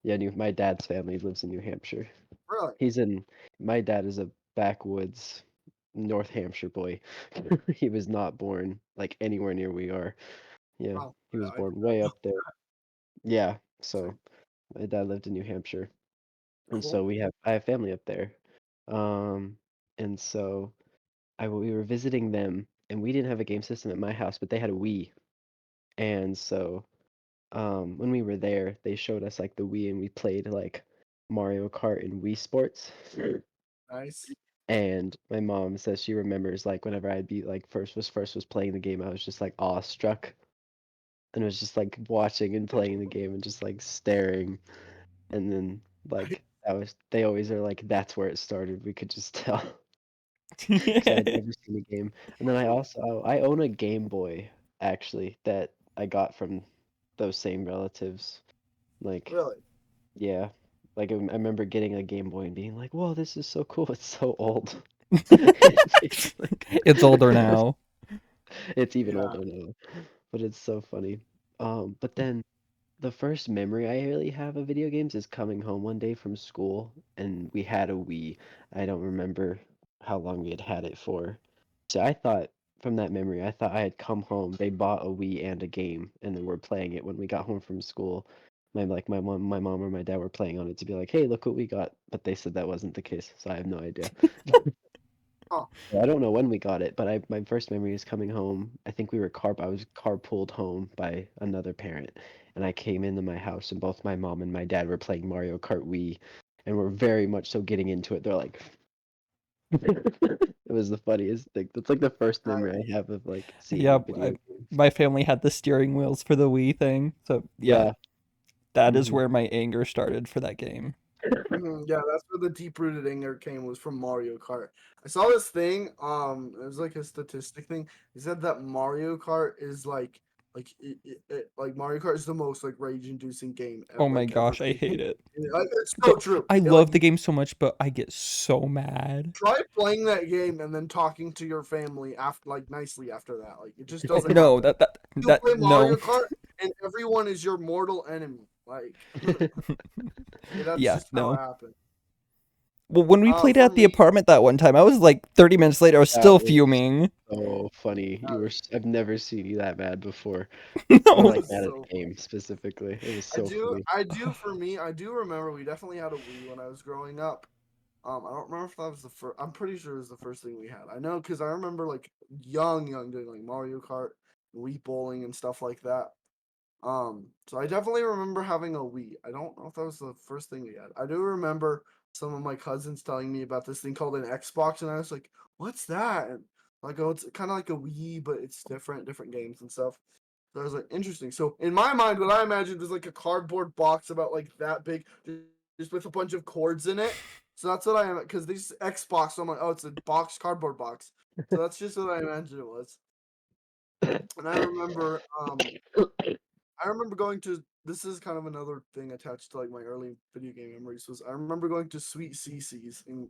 Speaker 3: Yeah, my dad's family lives in New Hampshire.
Speaker 1: Really?
Speaker 3: He's in. My dad is a backwoods North Hampshire boy. He was not born like anywhere near we are. Yeah,
Speaker 1: Oh,
Speaker 3: he was
Speaker 1: yeah, I did
Speaker 3: born
Speaker 1: not
Speaker 3: way
Speaker 1: know.
Speaker 3: up there. Yeah,
Speaker 1: Interesting.
Speaker 3: so my dad lived in New Hampshire. And so
Speaker 1: Cool.
Speaker 3: I have family up there. Um, and so we were visiting them, and we didn't have a game system at my house, but they had a Wii. And so when we were there, they showed us like the Wii, and we played like Mario Kart and Wii Sports.
Speaker 1: Nice.
Speaker 3: And my mom says she remembers like whenever I'd be like first was playing the game, I was just like awestruck and was just like watching and playing the game and just like staring. And then like that was they always are like that's where it started. We could just tell because I had never seen a game. And then I own a Game Boy actually that I got from those same relatives. Like
Speaker 1: Really?
Speaker 3: yeah, like I remember getting a Game Boy and being like, "Whoa, this is so cool! It's so old."
Speaker 2: It's older now.
Speaker 3: It's even
Speaker 1: Yeah.
Speaker 3: older now, but it's so funny. But then the first memory I really have of video games is coming home one day from school and we had a Wii. I don't remember how long we had it for. So I thought from that memory, I thought I had come home, they bought a Wii and a game, and then we're playing it when we got home from school. my mom or my dad were playing on it to be like, hey, look what we got. But they said that wasn't the case, so I have no idea.
Speaker 1: Huh.
Speaker 3: I don't know when we got it, but my first memory is coming home. I think I was carpooled home by another parent, and I came into my house, and both my mom and my dad were playing Mario Kart Wii, and were very much so getting into it. They're like, it was the funniest thing. That's like the first
Speaker 1: Nice.
Speaker 3: memory I have of like seeing
Speaker 2: Yeah,
Speaker 3: video games.
Speaker 2: my family had the steering wheels for the Wii thing, so yeah,
Speaker 3: Yeah.
Speaker 2: that is
Speaker 3: Mhm.
Speaker 2: where my anger started for that game.
Speaker 1: Yeah, that's where the deep-rooted anger came, was from Mario Kart. I saw this thing, it was like a statistic thing. He said that Mario Kart is like Mario Kart is the most like rage-inducing game
Speaker 2: Oh my
Speaker 1: like ever
Speaker 2: gosh, I hate
Speaker 1: made.
Speaker 2: it.
Speaker 1: Like, it's so true.
Speaker 2: I
Speaker 1: It,
Speaker 2: love
Speaker 1: like,
Speaker 2: the game so much, but I get so mad.
Speaker 1: try playing that game and then talking to your family after, like, nicely after that. Like, it just doesn't
Speaker 2: No,
Speaker 1: happen. You play
Speaker 2: no.
Speaker 1: Mario Kart and everyone is your mortal enemy. Like, that's
Speaker 2: Yeah,
Speaker 1: just how it
Speaker 2: no.
Speaker 1: happens.
Speaker 2: Well, when we played
Speaker 1: For
Speaker 2: at the
Speaker 1: me,
Speaker 2: apartment that one time, I was like 30 minutes later, I was
Speaker 3: That
Speaker 2: still
Speaker 3: was
Speaker 2: fuming.
Speaker 3: so funny. I've never seen you that mad before. Or
Speaker 2: No.
Speaker 3: like mad at
Speaker 1: so
Speaker 3: the game specifically. It was
Speaker 1: I
Speaker 3: so
Speaker 1: do,
Speaker 3: funny.
Speaker 1: for me, I do remember we definitely had a Wii when I was growing up. I don't remember if that was the first. I'm pretty sure it was the first thing we had. I know because I remember like young doing like Mario Kart, Wii bowling, and stuff like that. So I definitely remember having a Wii. I don't know if that was the first thing we had. I do remember some of my cousins telling me about this thing called an Xbox, and I was like, "What's that?" And like, oh, it's kind of like a Wii, but it's different games and stuff. So I was like, interesting. So in my mind, what I imagined was like a cardboard box about like that big, just with a bunch of cords in it. So that's what I am, because these Xbox. So I'm like, oh, it's a box, cardboard box. So that's just what I imagined it was. And I remember going to, this is kind of another thing attached to like my early video game memories, was I remember going to Sweet CC's in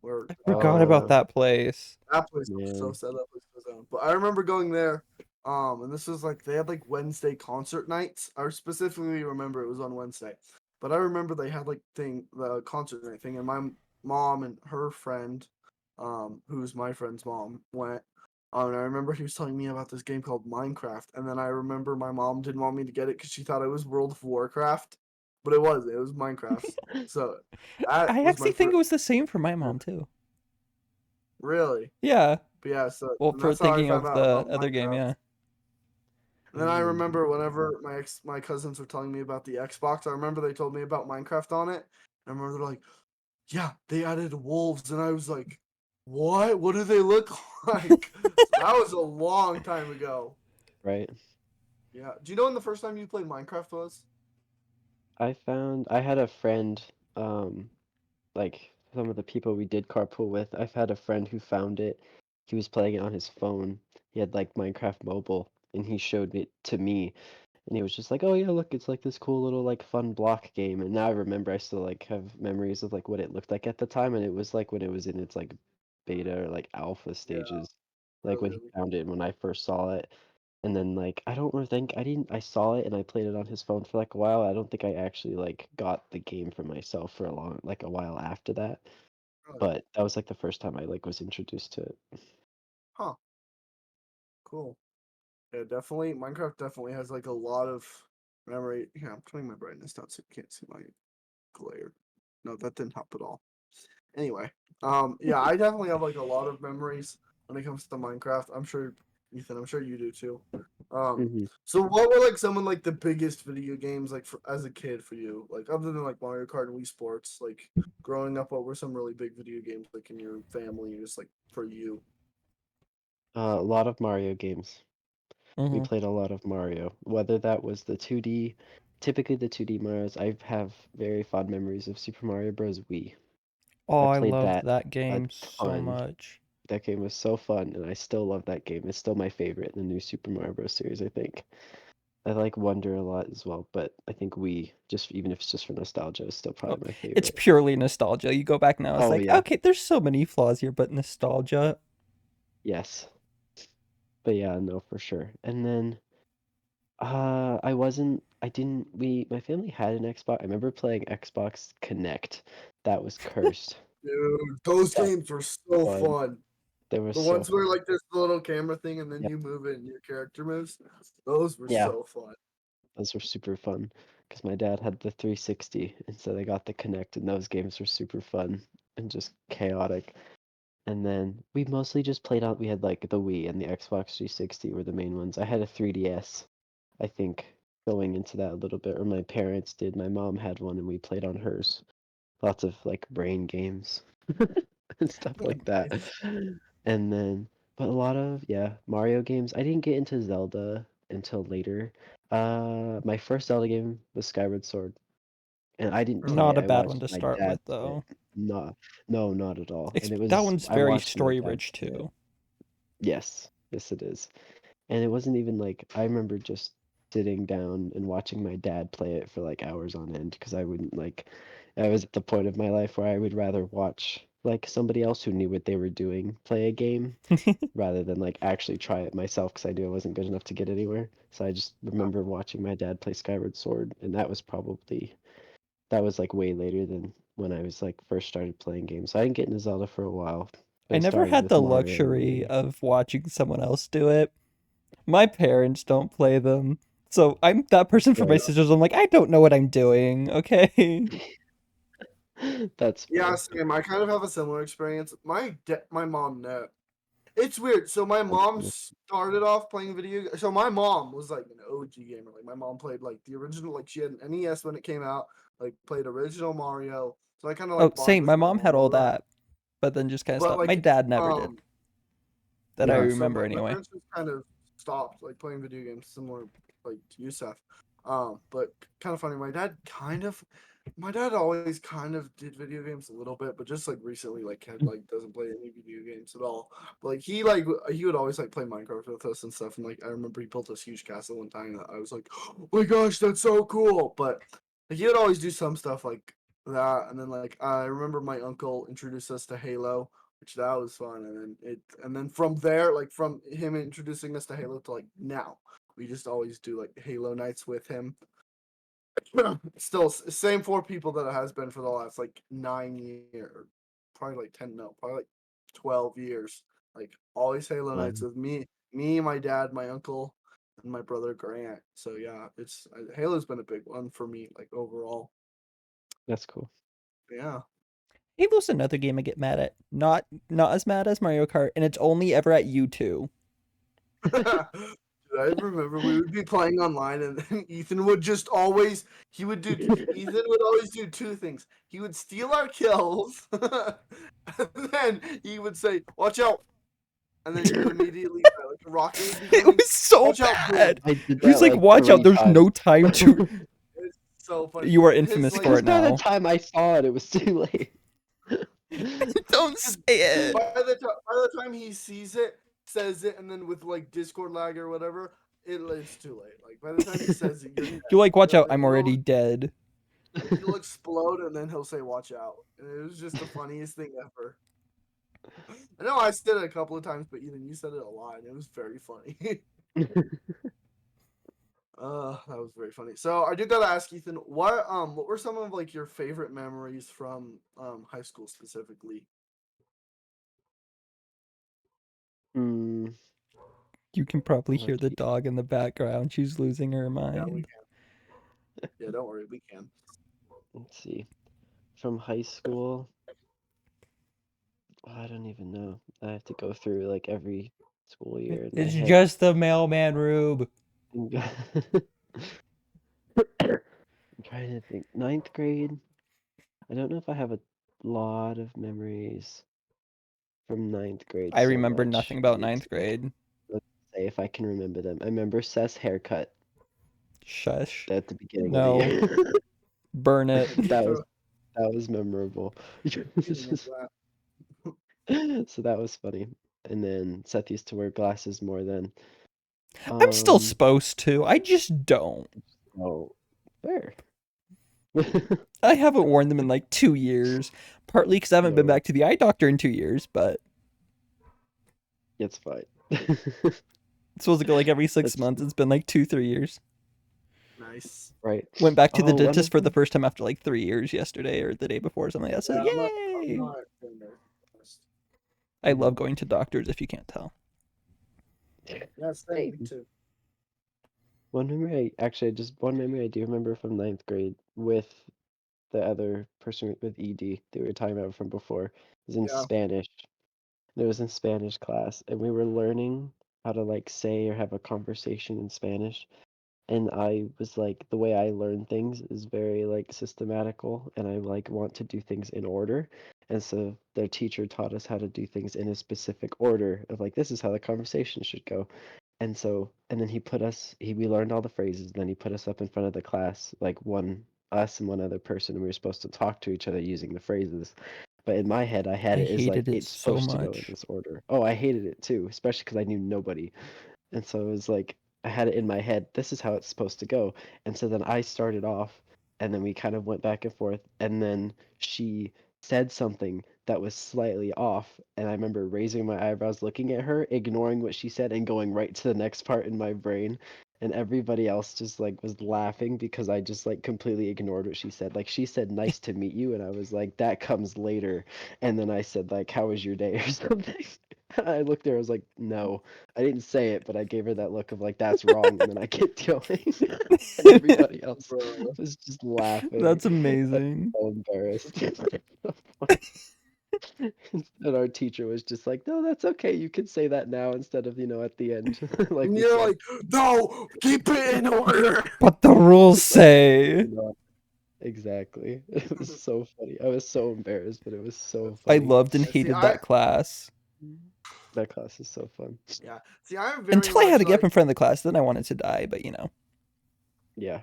Speaker 1: where
Speaker 2: I forgot
Speaker 3: Oh
Speaker 2: about
Speaker 3: yeah.
Speaker 2: that place.
Speaker 1: that place was so
Speaker 3: Man.
Speaker 1: sad, that place goes down. But I remember going there, and this was like they had like Wednesday concert nights. I specifically remember it was on Wednesday. But I remember they had like the concert night thing, and my mom and her friend, who's my friend's mom, went. And I remember he was telling me about this game called Minecraft, and then I remember my mom didn't want me to get it because she thought it was World of Warcraft, but it was Minecraft. So that
Speaker 2: I
Speaker 1: was my
Speaker 2: actually think
Speaker 1: first.
Speaker 2: it was the same for my mom too.
Speaker 1: Really?
Speaker 2: Yeah.
Speaker 1: But yeah, so
Speaker 2: Well,
Speaker 1: and
Speaker 2: for
Speaker 1: that's how I
Speaker 2: thinking
Speaker 1: found
Speaker 2: of
Speaker 1: out
Speaker 2: the
Speaker 1: about
Speaker 2: other game,
Speaker 1: Minecraft.
Speaker 2: yeah.
Speaker 1: And then I remember whenever my cousins were telling me about the Xbox, I remember they told me about Minecraft on it. I remember they're like, "Yeah, they added wolves," and I was like, "What? What do they look like?" So that was a long time ago.
Speaker 3: Right.
Speaker 1: Yeah. Do you know when the first time you played Minecraft was?
Speaker 3: I had a friend, like some of the people we did carpool with, I've had a friend who found it. He was playing it on his phone. He had like Minecraft Mobile, and he showed it to me, and he was just like, "Oh yeah, look, it's like this cool little like fun block game." And now I remember I still like have memories of like what it looked like at the time, and it was like when it was in its like beta or like alpha
Speaker 1: Yeah,
Speaker 3: stages, like
Speaker 1: really,
Speaker 3: when he
Speaker 1: really
Speaker 3: found
Speaker 1: cool.
Speaker 3: it and when I first saw it. And then like I don't really think I saw it and I played it on his phone for like a while. I don't think I actually like got the game for myself for a while after that.
Speaker 1: Really.
Speaker 3: But that was like the first time I like was introduced to it.
Speaker 1: Huh. Cool. Yeah, definitely. Minecraft definitely has like a lot of memory. Yeah, I'm turning my brightness down so you can't see my glare. No, that didn't help at all. Anyway, yeah, I definitely have like a lot of memories when it comes to Minecraft. I'm sure, Ethan, I'm sure you do too.
Speaker 3: Hmm.
Speaker 1: So what were like some of like the biggest video games like as a kid for you? Like other than like Mario Kart and Wii Sports, like growing up, what were some really big video games like in your family, just like for you?
Speaker 3: A lot of Mario games. We
Speaker 2: Hmm.
Speaker 3: played a lot of Mario. Whether that was the 2D, typically the 2D Marios. I have very fond memories of Super Mario Bros. Wii.
Speaker 2: Oh,
Speaker 3: I
Speaker 2: I
Speaker 3: played
Speaker 2: loved
Speaker 3: that
Speaker 2: that
Speaker 3: a
Speaker 2: game so
Speaker 3: ton.
Speaker 2: much.
Speaker 3: That game was so fun, and I still love that game. It's still my favorite in the new Super Mario Bros. Series, I think. I like Wonder a lot as well, but I think we just even if it's just for nostalgia, is still
Speaker 2: Oh,
Speaker 3: probably my
Speaker 2: it's
Speaker 3: favorite.
Speaker 2: purely nostalgia. You go back now, it's
Speaker 3: Oh
Speaker 2: like,
Speaker 3: yeah,
Speaker 2: okay, there's so many flaws here, but nostalgia.
Speaker 3: yes, but yeah, no, for sure. And then I didn't. My family had an Xbox. I remember playing Xbox Connect. That was cursed.
Speaker 1: Dude, those
Speaker 3: That
Speaker 1: games were so
Speaker 3: was fun.
Speaker 1: fun.
Speaker 3: They were
Speaker 1: The
Speaker 3: so
Speaker 1: ones where
Speaker 3: fun.
Speaker 1: like there's the little camera thing and then
Speaker 3: Yeah,
Speaker 1: you move it and your character moves. Those were
Speaker 3: yeah,
Speaker 1: so fun.
Speaker 3: those were super fun. because my dad had the 360, and so they got the Connect, and those games were super fun and just chaotic. And then we mostly just played on. We had like the Wii and the Xbox 360 were the main ones. I had a 3DS, I think, going into that a little bit, or my parents did. My mom had one, and we played on hers. Lots of like brain games and stuff like that. And then, but a lot of, yeah, Mario games. I didn't get into Zelda until later. My first Zelda game was Skyward Sword, and I didn't play
Speaker 2: Not
Speaker 3: it.
Speaker 2: a
Speaker 3: I
Speaker 2: bad one
Speaker 3: watched
Speaker 2: to
Speaker 3: my
Speaker 2: start
Speaker 3: dad
Speaker 2: with,
Speaker 3: play it.
Speaker 2: though.
Speaker 3: Not, no, not at all. And it
Speaker 2: That
Speaker 3: was,
Speaker 2: one's
Speaker 3: I
Speaker 2: very
Speaker 3: watched my
Speaker 2: story
Speaker 3: dad
Speaker 2: rich
Speaker 3: play it.
Speaker 2: too.
Speaker 3: Yes, yes, it is. And it wasn't even like, I remember just sitting down and watching my dad play it for like hours on end because I wouldn't like, I was at the point of my life where I would rather watch like somebody else who knew what they were doing play a game rather than like actually try it myself because I knew I wasn't good enough to get anywhere. So I just remember watching my dad play Skyward Sword, and that was like way later than when I was like first started playing games. So I didn't get into Zelda for a while. But
Speaker 2: I
Speaker 3: it
Speaker 2: never
Speaker 3: started
Speaker 2: had
Speaker 3: with
Speaker 2: the
Speaker 3: Mario and
Speaker 2: luxury
Speaker 3: then
Speaker 2: of watching someone else do it. My parents don't play them. So I'm that person for my
Speaker 3: right.
Speaker 2: sisters. I'm like, I don't know what I'm doing, okay?
Speaker 3: That's
Speaker 1: Yeah,
Speaker 3: fair.
Speaker 1: same. I kind of have a similar experience. My mom, no. It's weird. So my
Speaker 3: That's
Speaker 1: mom
Speaker 3: cool.
Speaker 1: started off playing video. So my mom was like an OG gamer. Like my mom played like the original. Like she had an NES when it came out. Like played original Mario. So I kind of
Speaker 2: Oh,
Speaker 1: like bonded
Speaker 2: same.
Speaker 1: with
Speaker 2: My
Speaker 1: my
Speaker 2: mom
Speaker 1: mom
Speaker 2: had all
Speaker 1: over that.
Speaker 2: that, but then just kind of
Speaker 1: But
Speaker 2: stopped. My
Speaker 1: like
Speaker 2: dad never did, that I
Speaker 3: Mm-hmm.
Speaker 1: yeah. So
Speaker 2: remember
Speaker 1: my
Speaker 2: anyway.
Speaker 1: parents just kind of stopped like playing video games, similar like to you, Seth. But kind of funny. My dad always kind of did video games a little bit, but just like recently, like had like doesn't play any video games at all. But he would always like play Minecraft with us and stuff. And like I remember he built this huge castle one time that I was like, oh my gosh, that's so cool. But like, he would always do some stuff like that. And then like I remember my uncle introduced us to Halo, which that was fun. And then from there, like from him introducing us to Halo to like now, we just always do like Halo nights with him. Still same four people that it has been for the last like 9 years, probably like 10, no, probably like 12 years. Like always Halo
Speaker 3: Wow,
Speaker 1: nights with me, my dad, my uncle, and my brother Grant. So yeah, it's Halo's been a big one for me, like overall.
Speaker 3: that's cool.
Speaker 1: Yeah.
Speaker 2: Halo's another game I get mad at. Not as mad as Mario Kart, and it's only ever at U2.
Speaker 1: Dude, I remember we would be playing online, and then Ethan would just always Ethan would always do two things. He would steal our kills, and then he would say, "Watch out!" And then immediately like a rocket would be
Speaker 2: It
Speaker 1: coming.
Speaker 2: was so
Speaker 1: Watch out! Boom!
Speaker 2: bad.
Speaker 3: I did
Speaker 2: He was
Speaker 3: that
Speaker 2: like,
Speaker 3: like
Speaker 2: "Watch out!
Speaker 3: three
Speaker 2: There's no
Speaker 3: times.
Speaker 2: time to."
Speaker 1: It's so funny.
Speaker 2: You are
Speaker 1: His
Speaker 2: infamous
Speaker 1: like
Speaker 2: for it
Speaker 3: Because by the
Speaker 2: now.
Speaker 3: time I saw it, it was too late.
Speaker 2: Don't say it.
Speaker 1: by the time he sees it, says it, and then with like Discord lag or whatever, it's too late. Like by the time he says it, you're dead.
Speaker 2: You're like, "Watch out!
Speaker 1: Like,
Speaker 2: I'm already dead."
Speaker 1: he'll explode and then he'll say, "Watch out!" And it was just the funniest thing ever. I know I said it a couple of times, but Ethan, you said it a lot, and it was very funny. That was very funny. So I do gotta ask Ethan, what were some of like your favorite memories from high school specifically?
Speaker 3: Hmm,
Speaker 2: You can probably hear
Speaker 3: let's
Speaker 2: the
Speaker 3: see.
Speaker 2: dog in the background. She's losing her
Speaker 1: Yeah, we
Speaker 2: mind.
Speaker 1: can. Yeah, don't worry, we can.
Speaker 3: Let's see. From high school, I don't even know. I have to go through like every school year in my
Speaker 2: It's
Speaker 3: head.
Speaker 2: just the mailman, Rube.
Speaker 3: I'm trying to think. Ninth grade. I don't know if I have a lot of memories from ninth grade
Speaker 2: I
Speaker 3: so
Speaker 2: remember
Speaker 3: much.
Speaker 2: nothing about
Speaker 3: Let's
Speaker 2: ninth grade.
Speaker 3: let's say if I can remember them. I remember Seth's haircut
Speaker 2: Shush.
Speaker 3: at the beginning of the
Speaker 2: No.
Speaker 3: year.
Speaker 2: Burn it.
Speaker 3: That was memorable. So that was funny. And then Seth used to wear glasses more then.
Speaker 2: I'm still
Speaker 3: Um,
Speaker 2: supposed to. I just don't.
Speaker 3: oh, fair.
Speaker 2: I haven't worn them in like 2 years. Partly because I haven't been
Speaker 3: No,
Speaker 2: back to the eye doctor in 2 years, but
Speaker 3: it's fine.
Speaker 2: it's supposed to go like every 6 months.
Speaker 3: That's
Speaker 2: It's been like 2, 3 years.
Speaker 1: Nice.
Speaker 3: right.
Speaker 2: Went back to the
Speaker 3: Oh, one
Speaker 2: dentist
Speaker 3: of
Speaker 2: for the
Speaker 3: them.
Speaker 2: first time after like 3 years yesterday or the day before or something like that. So
Speaker 1: Yeah, I'm
Speaker 2: yay!
Speaker 1: not doing that.
Speaker 2: I love going to doctors if you can't tell.
Speaker 1: Yeah, same. Me
Speaker 3: Same.
Speaker 1: too.
Speaker 3: one memory I do remember from ninth grade with the other person with ED that we were talking about from before was in
Speaker 1: Yeah.
Speaker 3: Spanish. It was in Spanish class, and we were learning how to like say or have a conversation in Spanish. And I was like, the way I learn things is very like systematical, and I like want to do things in order. And so their teacher taught us how to do things in a specific order of like, this is how the conversation should go. And so, and then we learned all the phrases, and then he put us up in front of the class, like us and one other person, and we were supposed to talk to each other using the phrases. But in my head, I had
Speaker 2: I
Speaker 3: it as like,
Speaker 2: hated it
Speaker 3: it's
Speaker 2: so
Speaker 3: supposed to go in
Speaker 2: much.
Speaker 3: this order. Oh, I hated it too, especially because I knew nobody. And so it was like I had it in my head, this is how it's supposed to go. And so then I started off, and then we kind of went back and forth, and then she said something that was slightly off, and I remember raising my eyebrows, looking at her, ignoring what she said, and going right to the next part in my brain. And everybody else just like was laughing because I just like completely ignored what she said. Like she said, "Nice to meet you," and I was like, "That comes later." And then I said like, "How was your day?" or something. I looked at her, I was like, "No." I didn't say it, but I gave her that look of like that's wrong, and then I kept going, and everybody else
Speaker 1: Bro.
Speaker 3: was just laughing.
Speaker 2: That's amazing.
Speaker 3: So embarrassed. And our teacher was just like, "No, that's okay. You can say that now instead of at the end, like
Speaker 1: And
Speaker 3: we
Speaker 1: you're
Speaker 3: said."
Speaker 1: like, no, keep it in order.
Speaker 2: What the rules say.
Speaker 3: No, exactly. It was so funny. I was so embarrassed, but it was so
Speaker 2: I
Speaker 3: funny.
Speaker 2: loved and
Speaker 1: See,
Speaker 2: hated that class.
Speaker 3: That class is so fun.
Speaker 1: yeah. See, I'm very
Speaker 2: Until I had
Speaker 1: much
Speaker 2: to get up
Speaker 1: like,
Speaker 2: in front of the class, then I wanted to die, but you know.
Speaker 3: Yeah.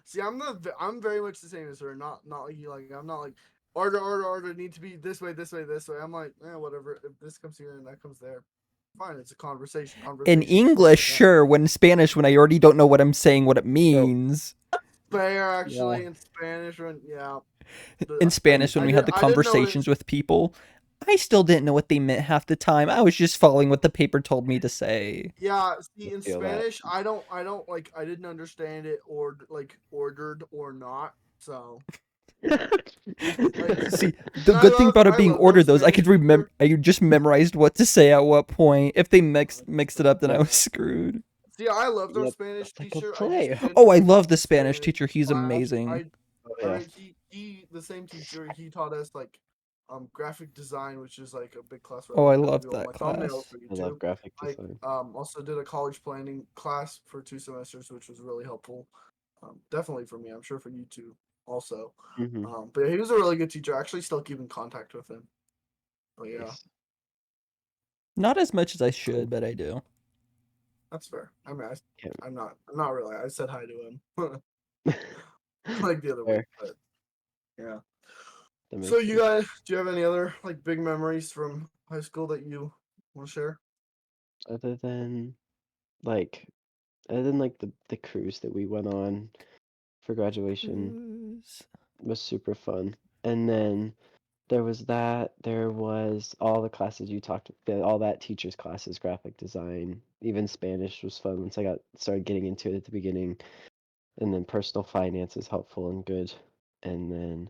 Speaker 1: see, I'm very much the same as her. Not like you. Like, I'm not like order need to be this way, this way, this way. I'm like, whatever. If this comes here and that comes there, fine. It's a conversation.
Speaker 2: In
Speaker 1: Conversation should be
Speaker 2: English,
Speaker 1: like that.
Speaker 2: sure. When in Spanish, when I already don't know what I'm saying, what it
Speaker 3: So,
Speaker 2: means.
Speaker 1: Fair,
Speaker 3: yeah.
Speaker 1: actually, in Spanish, when
Speaker 2: In Spanish, when we had the
Speaker 1: I didn't know it.
Speaker 2: conversations with people, I still didn't know what they meant half the time. I was just following what the paper told me to say.
Speaker 1: Yeah, see,
Speaker 3: I
Speaker 1: in
Speaker 3: feel that.
Speaker 1: Spanish, I don't like, I didn't understand it or like ordered or not. So like,
Speaker 2: See, the good thing about it
Speaker 1: I
Speaker 2: being
Speaker 1: loved our
Speaker 2: ordered, those I
Speaker 1: Spanish
Speaker 2: could remember.
Speaker 1: teacher.
Speaker 2: I just memorized what to say at what point. If they mixed it up, then I
Speaker 1: Yeah.
Speaker 2: was screwed.
Speaker 1: See, I loved our
Speaker 3: Yep.
Speaker 1: Spanish
Speaker 3: It's like a
Speaker 1: teacher. I just
Speaker 3: play.
Speaker 1: didn't
Speaker 2: Oh, I
Speaker 1: like
Speaker 2: love the Spanish
Speaker 1: Spanish
Speaker 2: teacher. He's
Speaker 1: class.
Speaker 2: amazing.
Speaker 3: Oh
Speaker 1: I
Speaker 3: yeah.
Speaker 1: mean, he the same teacher. He taught us like graphic design, which is like a big class where I
Speaker 2: Oh, I
Speaker 1: learned how to
Speaker 2: loved
Speaker 1: do all
Speaker 2: that
Speaker 1: my thumbnails
Speaker 2: class.
Speaker 1: for
Speaker 3: I love
Speaker 1: YouTube.
Speaker 3: graphic
Speaker 1: Like
Speaker 3: design.
Speaker 1: also did a college planning class for 2 semesters, which was really helpful. Definitely for me. I'm sure for you too. Also,
Speaker 3: Mm-hmm.
Speaker 1: but he was a really good teacher. I actually still keep in contact with him. But yeah,
Speaker 3: Nice.
Speaker 2: Not as much as I
Speaker 3: Cool.
Speaker 2: should, but I do.
Speaker 1: that's fair. I mean,
Speaker 3: Yeah.
Speaker 1: I'm not really. I said hi to him like the other week,
Speaker 3: Fair.
Speaker 1: but yeah.
Speaker 3: That
Speaker 1: So
Speaker 3: makes
Speaker 1: you
Speaker 3: sense.
Speaker 1: guys, do you have any other like big memories from high school that you want to share?
Speaker 3: Other than like other than like the cruise that we went on for graduation
Speaker 2: Cruise.
Speaker 3: was super fun. And then there was all the classes you talked all that teachers classes, graphic design, even Spanish was fun once I started getting into it at the beginning. And then personal finance is helpful and good. And then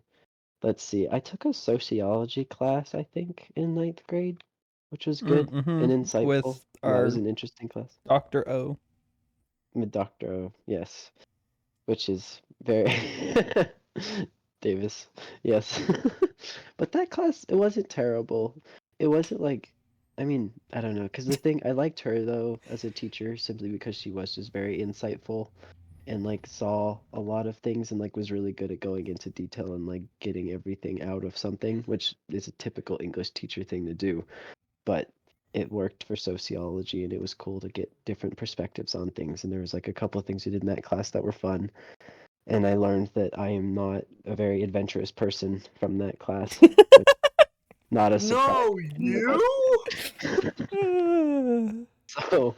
Speaker 3: let's see, I took a sociology class, I think, in ninth grade, which was good and insightful.
Speaker 2: With
Speaker 3: And that was
Speaker 2: our
Speaker 3: an interesting class.
Speaker 2: Dr. O.
Speaker 3: With Dr. O, yes, which is very Davis, yes. But that class, it wasn't terrible. It wasn't like, I mean, I don't know, because the thing, I liked her though as a teacher simply because she was just very insightful and like saw a lot of things and like was really good at going into detail and like getting everything out of something, which is a typical English teacher thing to do. But it worked for sociology and it was cool to get different perspectives on things. And there was like a couple of things we did in that class that were fun. And I learned that I am not a very adventurous person from that class, which not a surprise.
Speaker 1: No, you?
Speaker 3: So,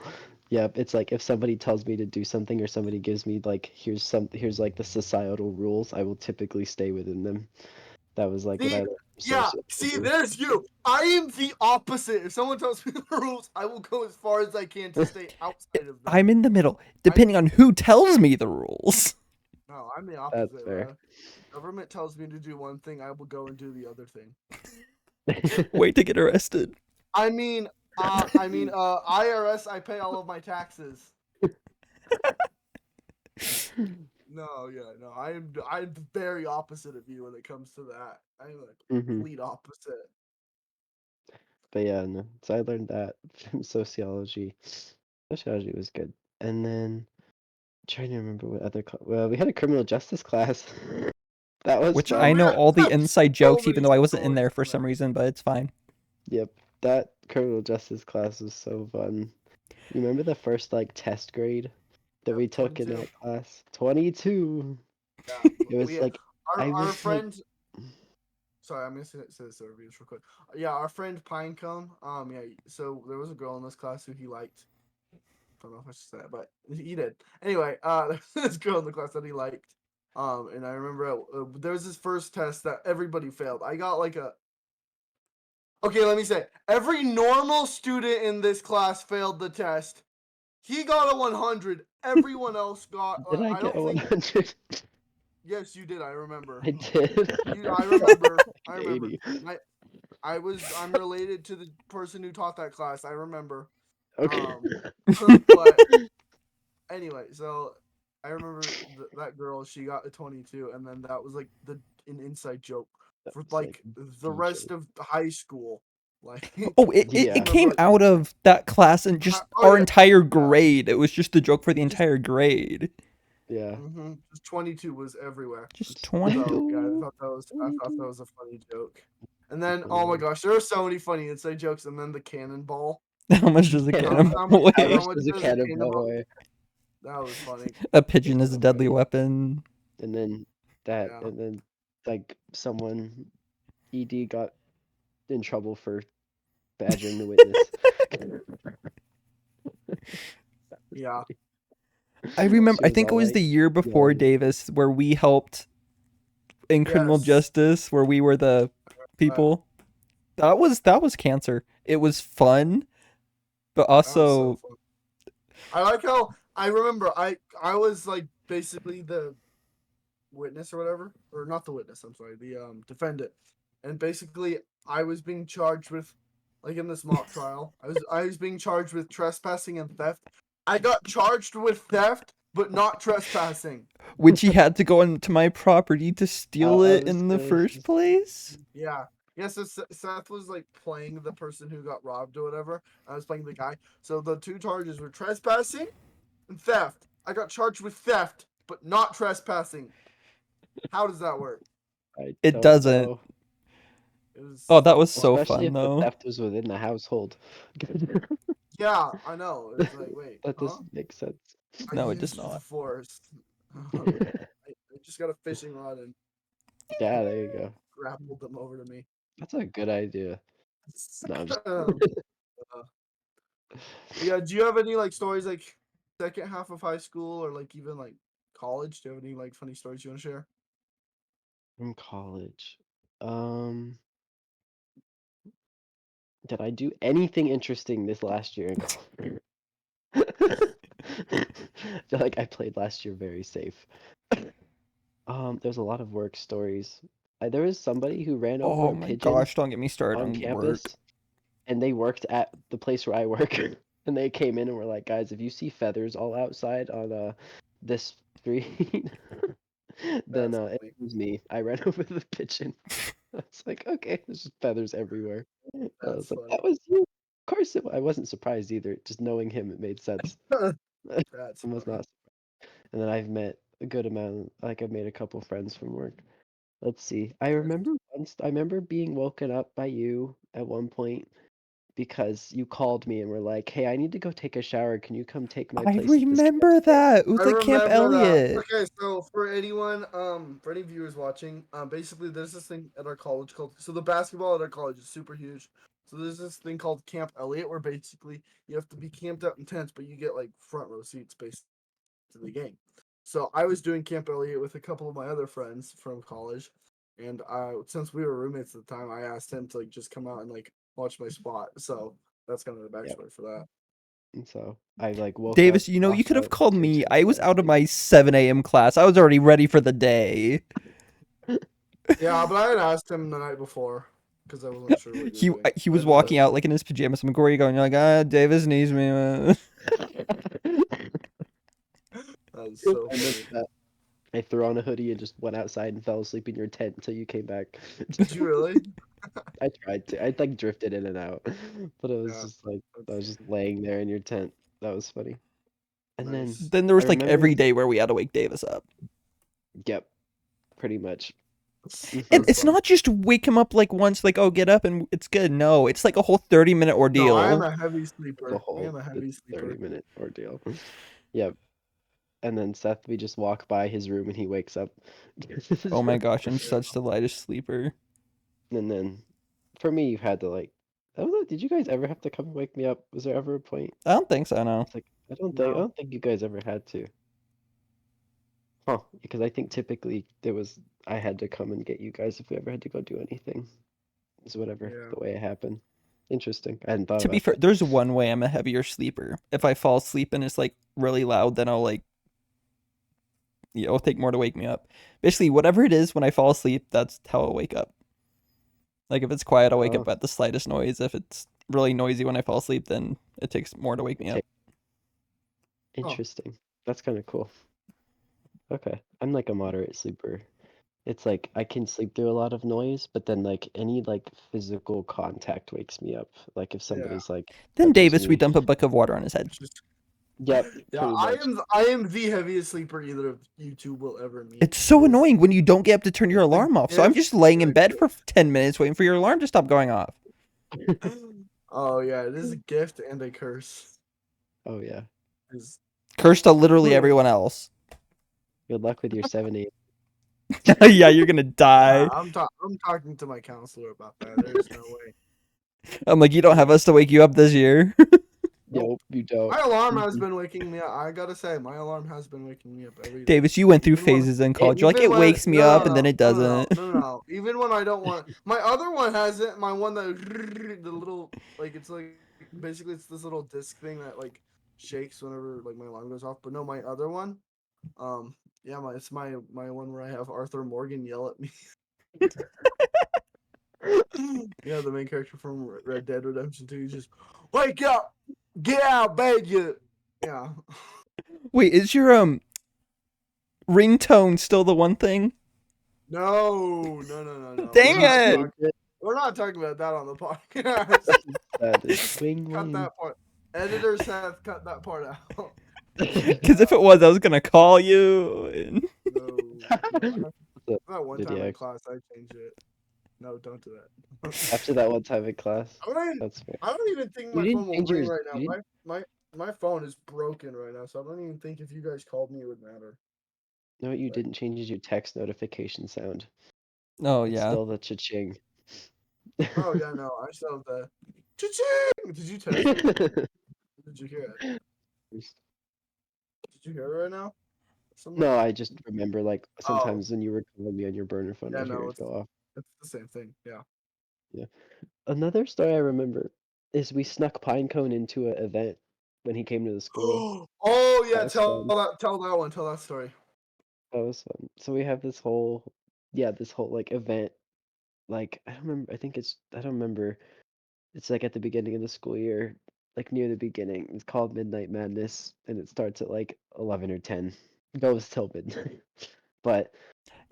Speaker 3: yeah, it's like if somebody tells me to do something or somebody gives me like here's like the societal rules, I will typically stay within them. That was like what I
Speaker 1: See,
Speaker 3: learned from
Speaker 1: yeah, see,
Speaker 3: sociology.
Speaker 1: there's you. I am the opposite. If someone tells me the rules, I will go as far as I can to stay outside of them.
Speaker 2: I'm in the middle,
Speaker 1: I'm
Speaker 2: depending on who tells me the rules.
Speaker 1: no, I'm the
Speaker 3: That's
Speaker 1: opposite,
Speaker 3: fair.
Speaker 1: bro. Government tells me to do one thing, I will go and do the other thing.
Speaker 2: Wait to get arrested.
Speaker 1: I mean, IRS, I pay all of my taxes. No, yeah, no. I'm very opposite of you when it comes to that. I'm like
Speaker 3: Mm-hmm.
Speaker 1: complete opposite.
Speaker 3: But yeah, no. So I learned that from sociology. Sociology was good. And then trying to remember what other well, we had a criminal justice class. That was
Speaker 2: Which
Speaker 1: Bro,
Speaker 2: I
Speaker 3: fun.
Speaker 1: we
Speaker 2: know all the
Speaker 1: have
Speaker 2: inside
Speaker 1: so
Speaker 2: jokes, even
Speaker 1: many
Speaker 2: though I wasn't in
Speaker 1: stories
Speaker 2: there for
Speaker 1: from
Speaker 2: some
Speaker 1: that.
Speaker 2: reason, but it's fine.
Speaker 3: Yep, that criminal justice class was so fun. You remember the first like test grade that we
Speaker 1: Yep,
Speaker 3: took in
Speaker 1: 22.
Speaker 3: that class? 22.
Speaker 1: Yeah,
Speaker 3: It was
Speaker 1: we
Speaker 3: like I
Speaker 1: our
Speaker 3: was like
Speaker 1: friend. Sorry, I'm gonna say this reviews real quick. Yeah, our friend Pinecone. Yeah. So there was a girl in this class who he liked. I don't know if I should say that, but he did. Anyway, this girl in the class that he liked. And I remember there was this first test that everybody failed. I got like a. Okay, let me say. Every normal student in this class failed the test. He got a 100. Everyone else got.
Speaker 3: did I
Speaker 1: I
Speaker 3: get a
Speaker 1: don't think.
Speaker 3: 100?
Speaker 1: Yes, you did. I remember.
Speaker 3: I did.
Speaker 1: I remember. I
Speaker 3: Like
Speaker 1: remember.
Speaker 3: 80.
Speaker 1: I'm related to the person who taught that class. I remember.
Speaker 3: Okay.
Speaker 1: But anyway, so I remember that girl. She got a 22, and then that was like an inside joke for
Speaker 3: It's
Speaker 1: like
Speaker 3: like
Speaker 1: the
Speaker 3: the
Speaker 1: rest
Speaker 3: joke.
Speaker 1: of high school. Like,
Speaker 2: Oh, it,
Speaker 1: I
Speaker 2: it,
Speaker 3: Yeah.
Speaker 2: it came
Speaker 1: remember.
Speaker 2: out of that class and just
Speaker 1: Oh
Speaker 2: our
Speaker 1: yeah,
Speaker 2: entire
Speaker 1: yeah.
Speaker 2: grade. It was just a joke for the
Speaker 1: Just
Speaker 2: entire grade.
Speaker 3: Yeah.
Speaker 1: Just 22 was everywhere.
Speaker 2: Just
Speaker 3: It's
Speaker 1: So yeah,
Speaker 2: 22.
Speaker 1: I thought that was a funny joke. And then oh my
Speaker 3: 21.
Speaker 1: gosh, there were so many funny inside jokes. And then the cannonball.
Speaker 2: How much does a
Speaker 3: Cannonball.
Speaker 2: cannonball
Speaker 3: How
Speaker 2: weigh?
Speaker 3: much
Speaker 1: How much
Speaker 3: does a
Speaker 1: does a
Speaker 3: cannonball
Speaker 1: cannonball?
Speaker 3: weigh?
Speaker 1: That was funny.
Speaker 2: A pigeon is a
Speaker 3: So
Speaker 2: deadly
Speaker 3: funny.
Speaker 2: weapon.
Speaker 3: And then
Speaker 1: Yeah.
Speaker 3: like someone ED got in trouble for badgering the witness.
Speaker 1: Yeah.
Speaker 2: I remember,
Speaker 3: She
Speaker 2: I
Speaker 3: was
Speaker 2: think it
Speaker 3: all
Speaker 2: was
Speaker 3: like
Speaker 2: the year before
Speaker 3: yelling.
Speaker 2: Davis where we helped in criminal
Speaker 1: Yes.
Speaker 2: justice, where we were the people. That was cancer. It was fun, but
Speaker 1: That was so
Speaker 2: also
Speaker 1: fun. I like how I remember I was like basically the witness or whatever, or not the witness. I'm sorry, the defendant, and basically I was being charged with, like in this mock trial, I was being charged with trespassing and theft. I got charged with theft, but not trespassing.
Speaker 2: which he had to go onto my property to steal
Speaker 3: I
Speaker 2: it
Speaker 3: was
Speaker 2: in the
Speaker 3: gonna
Speaker 2: first place.
Speaker 1: Yeah. Yeah, so Seth was like playing the person who got robbed or whatever. I was playing the guy. So the two charges were trespassing and theft. I got charged with theft, but not trespassing. How does that work?
Speaker 3: I
Speaker 2: It
Speaker 3: don't
Speaker 2: doesn't.
Speaker 3: know.
Speaker 1: It was
Speaker 2: Oh, that
Speaker 1: so
Speaker 2: was
Speaker 1: funny.
Speaker 2: so
Speaker 3: Especially
Speaker 2: fun
Speaker 3: if the
Speaker 2: though.
Speaker 3: theft was within the household.
Speaker 1: Yeah, I know. It's like, wait,
Speaker 3: That
Speaker 1: huh?
Speaker 3: doesn't make sense.
Speaker 1: I
Speaker 2: No, it does
Speaker 1: used
Speaker 2: not.
Speaker 1: force. I just got a fishing rod and
Speaker 3: Yeah, there you go.
Speaker 1: grappled them over to me.
Speaker 3: That's a good idea. No, I'm just
Speaker 1: Uh, yeah, do you have any like stories like second half of high school or like even like college? Do you have any like funny stories you want to share?
Speaker 3: from college. Um, did I do anything interesting this last year in college? I feel like I played last year very safe. There's a lot of work stories. There was somebody who ran over
Speaker 2: Oh
Speaker 3: a
Speaker 2: my
Speaker 3: pigeon
Speaker 2: gosh, don't get me started
Speaker 3: on
Speaker 2: on work.
Speaker 3: campus, and they worked at the place where I work. And they came in and were like, guys, if you see feathers all outside on this street, then
Speaker 1: That's
Speaker 3: it
Speaker 1: funny.
Speaker 3: was me. I ran over the pigeon. I was like, okay, there's just feathers everywhere. I
Speaker 1: That's
Speaker 3: was like,
Speaker 1: funny.
Speaker 3: that was you. Of course, I wasn't surprised either. Just knowing him, it made sense.
Speaker 1: That's
Speaker 3: I was
Speaker 1: funny.
Speaker 3: not. And then I've met a good amount. Like I've made a couple friends from work. Let's see. I remember once. I remember being woken up by you at one point because you called me and were like, "Hey, I need to go take a shower. Can you come take my
Speaker 2: I
Speaker 3: place at this
Speaker 2: remember
Speaker 3: campsite?"
Speaker 2: that. It
Speaker 1: I
Speaker 2: was like Camp
Speaker 1: remember that.
Speaker 2: Elliot.
Speaker 1: Okay, so for any viewers watching, basically there's this thing at our college called, so the basketball at our college is super huge. So there's this thing called Camp Elliot where basically you have to be camped out in tents, but you get like front row seats based to the game. So I was doing Camp Elliot with a couple of my other friends from college, and since we were roommates at the time, I asked him to like just come out and like watch my spot. So that's kind of the
Speaker 3: Yep.
Speaker 1: backstory for that.
Speaker 3: And so I like woke up,
Speaker 2: Davis, you
Speaker 3: walked
Speaker 2: could have
Speaker 3: out,
Speaker 2: called
Speaker 3: came
Speaker 2: me.
Speaker 3: to the
Speaker 2: I was out of
Speaker 3: campsite.
Speaker 2: my 7 a.m. class. I was already ready for the day.
Speaker 1: Yeah, but I had asked him the night before because I wasn't sure what you were
Speaker 2: He
Speaker 1: doing.
Speaker 2: he
Speaker 1: I
Speaker 2: was
Speaker 1: didn't know
Speaker 2: walking
Speaker 1: that.
Speaker 2: out like in his pajamas. I'm like, where are you going? You're like, Davis needs me. Man.
Speaker 1: That was so
Speaker 3: And then
Speaker 1: funny.
Speaker 3: I threw on a hoodie and just went outside and fell asleep in your tent until you came back.
Speaker 1: Did you really?
Speaker 3: I tried to. I like drifted in and out, but it was
Speaker 1: Yeah.
Speaker 3: just like I
Speaker 1: That's
Speaker 3: was just laying there in your tent. That was funny. And then
Speaker 1: nice.
Speaker 2: Then there
Speaker 3: I
Speaker 2: was like
Speaker 3: remember,
Speaker 2: every day where we had to wake Davis up.
Speaker 3: yep, pretty much.
Speaker 1: That
Speaker 2: And
Speaker 1: was
Speaker 2: it's
Speaker 1: fun.
Speaker 2: not just wake him up like once, like, oh, get up and it's good. No, it's like a whole 30-minute
Speaker 1: No,
Speaker 2: ordeal.
Speaker 1: I am a heavy
Speaker 3: The
Speaker 1: sleeper. I
Speaker 3: whole
Speaker 1: am a heavy sleeper.
Speaker 3: 30-minute ordeal. Yep. And then Seth, we just walk by his room and he wakes up.
Speaker 2: Oh my gosh, I'm such the lightest sleeper.
Speaker 3: And then for me, you had to like, I don't know, did you guys ever have to come and wake me up? Was there ever a point?
Speaker 2: I don't think so, no.
Speaker 3: It's like I
Speaker 1: No.
Speaker 3: don't think you guys ever had to. Huh? Because I think typically I had to come and get you guys if we ever had to go do anything. Is whatever
Speaker 1: Yeah.
Speaker 3: the way it happened. Interesting. I hadn't thought
Speaker 2: To be
Speaker 3: about
Speaker 2: fair,
Speaker 3: that.
Speaker 2: there's one way I'm a heavier sleeper. If I fall asleep and it's like really loud, then I'll like, it'll take more to wake me up. Basically, whatever it is when I fall asleep, that's how I'll wake up. Like if it's quiet, I'll wake
Speaker 3: Oh,
Speaker 2: up at the slightest noise. If it's really noisy when I fall asleep, then it takes more to wake me up.
Speaker 3: interesting. That's kind of cool. Okay. I'm like a moderate sleeper. It's like I can sleep through a lot of noise, but then like any like physical contact wakes me up. Like if
Speaker 1: Yeah.
Speaker 3: somebody's like
Speaker 2: Then
Speaker 3: touches
Speaker 2: Davis, we
Speaker 3: me.
Speaker 2: dump a bucket of water on his head.
Speaker 1: It's just
Speaker 3: Yep,
Speaker 1: yeah.
Speaker 3: pretty much.
Speaker 1: I am the heaviest sleeper either of you two will ever meet.
Speaker 2: It's so
Speaker 1: It is-
Speaker 2: annoying when you don't get up to turn your
Speaker 1: it's a
Speaker 2: alarm off. So I'm
Speaker 1: gift
Speaker 2: just laying
Speaker 1: and
Speaker 2: in
Speaker 1: a
Speaker 2: bed for
Speaker 1: gift.
Speaker 2: 10 minutes waiting for your alarm to stop going off.
Speaker 1: Oh yeah, it is a gift and a curse.
Speaker 3: Oh yeah.
Speaker 1: Is
Speaker 2: Cursed to literally everyone else.
Speaker 3: Good luck with your 7-8.
Speaker 2: Yeah, you're gonna die.
Speaker 1: I'm talking to my counselor about that. There's no way.
Speaker 2: I'm like, you don't have us to wake you up this year.
Speaker 3: Nope, you don't.
Speaker 1: My alarm has been waking me up. I gotta say, my alarm has been waking me up every day.
Speaker 2: Davis, you went through
Speaker 1: Even when-
Speaker 2: phases in college. You're like,
Speaker 1: even
Speaker 2: it
Speaker 1: when-
Speaker 2: wakes me up and then it doesn't.
Speaker 1: No. Even when I don't want, my other one hasn't. My one that the little like it's like basically it's this little disc thing that like shakes whenever like my alarm goes off. But no, my other one, yeah, it's my one where I have Arthur Morgan yell at me. Yeah, the main character from Red Dead Redemption 2. He's just wake up, get out of bed, you. Yeah.
Speaker 2: Wait, is your ringtone still the one thing?
Speaker 1: No.
Speaker 2: Dang it!
Speaker 1: We're not talking about that on the podcast.
Speaker 3: That is swing
Speaker 1: Cut
Speaker 3: wing.
Speaker 1: that part. Editor Seth, cut that part out.
Speaker 2: Because if it was, I was gonna call you. And...
Speaker 1: No. That one time in
Speaker 3: Idiot.
Speaker 1: class, I changed it. No, don't do that.
Speaker 3: After that one time in class.
Speaker 1: I
Speaker 3: That's fair.
Speaker 1: don't even think my
Speaker 3: You didn't
Speaker 1: phone will
Speaker 3: change
Speaker 1: ring
Speaker 3: yours,
Speaker 1: right
Speaker 3: you
Speaker 1: now. My phone is broken right now, so I don't even think if you guys called me it would matter.
Speaker 3: No, what you didn't change is your text notification sound.
Speaker 2: Oh
Speaker 3: It's
Speaker 2: yeah.
Speaker 3: still the cha-ching.
Speaker 1: Oh yeah, no, I still have the cha-ching! Did you text me? Did you hear it? Did you hear it right now?
Speaker 3: No, I just remember like sometimes when you were calling me on your burner phone,
Speaker 1: Yeah,
Speaker 3: I hear
Speaker 1: no,
Speaker 3: it go off.
Speaker 1: it's the same thing. Yeah.
Speaker 3: Yeah. Another story I remember is we snuck Pinecone into an event when he came to the school.
Speaker 1: Oh yeah,
Speaker 3: That was
Speaker 1: tell
Speaker 3: fun.
Speaker 1: that story.
Speaker 3: That was fun. So we have this whole like event. Like I don't remember. I don't remember. It's like at the beginning of the school year, like near the beginning. It's called Midnight Madness, and it starts at like 11 or 10. Goes till midnight. But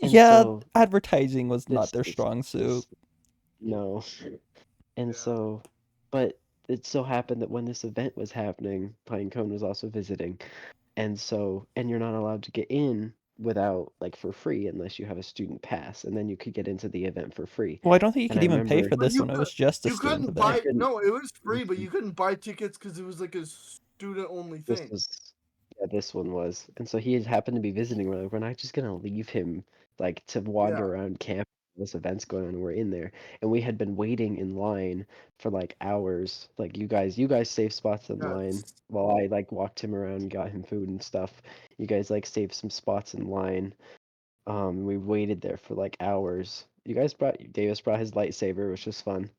Speaker 3: and
Speaker 2: Yeah,
Speaker 3: so
Speaker 2: advertising was not their
Speaker 3: this
Speaker 2: strong suit.
Speaker 3: no. And
Speaker 1: Yeah.
Speaker 3: so, but it so happened that when this event was happening, Pinecone was also visiting. And so, and you're not allowed to get in without, like, for free unless you have a student pass, and then you could get into the event for free.
Speaker 2: Well, I don't think you
Speaker 3: And
Speaker 2: could
Speaker 3: I
Speaker 2: even pay
Speaker 3: remember
Speaker 2: for
Speaker 1: But
Speaker 2: this one. It was just a
Speaker 1: you
Speaker 2: student
Speaker 1: couldn't
Speaker 2: event.
Speaker 1: buy. No, it was free, but you couldn't buy tickets because it was like a student only
Speaker 3: this
Speaker 1: thing.
Speaker 3: was, yeah, this one was. And so he had happened to be visiting. We're like, we're not just gonna leave him, like, to wander
Speaker 1: Yeah.
Speaker 3: around camp. This event's going on, and we're in there, and we had been waiting in line for like hours. Like you guys saved spots in line
Speaker 1: Yes.
Speaker 3: while I like walked him around and got him food and stuff. You guys like saved some spots in line. We waited there for like hours. Davis brought his lightsaber, which was fun.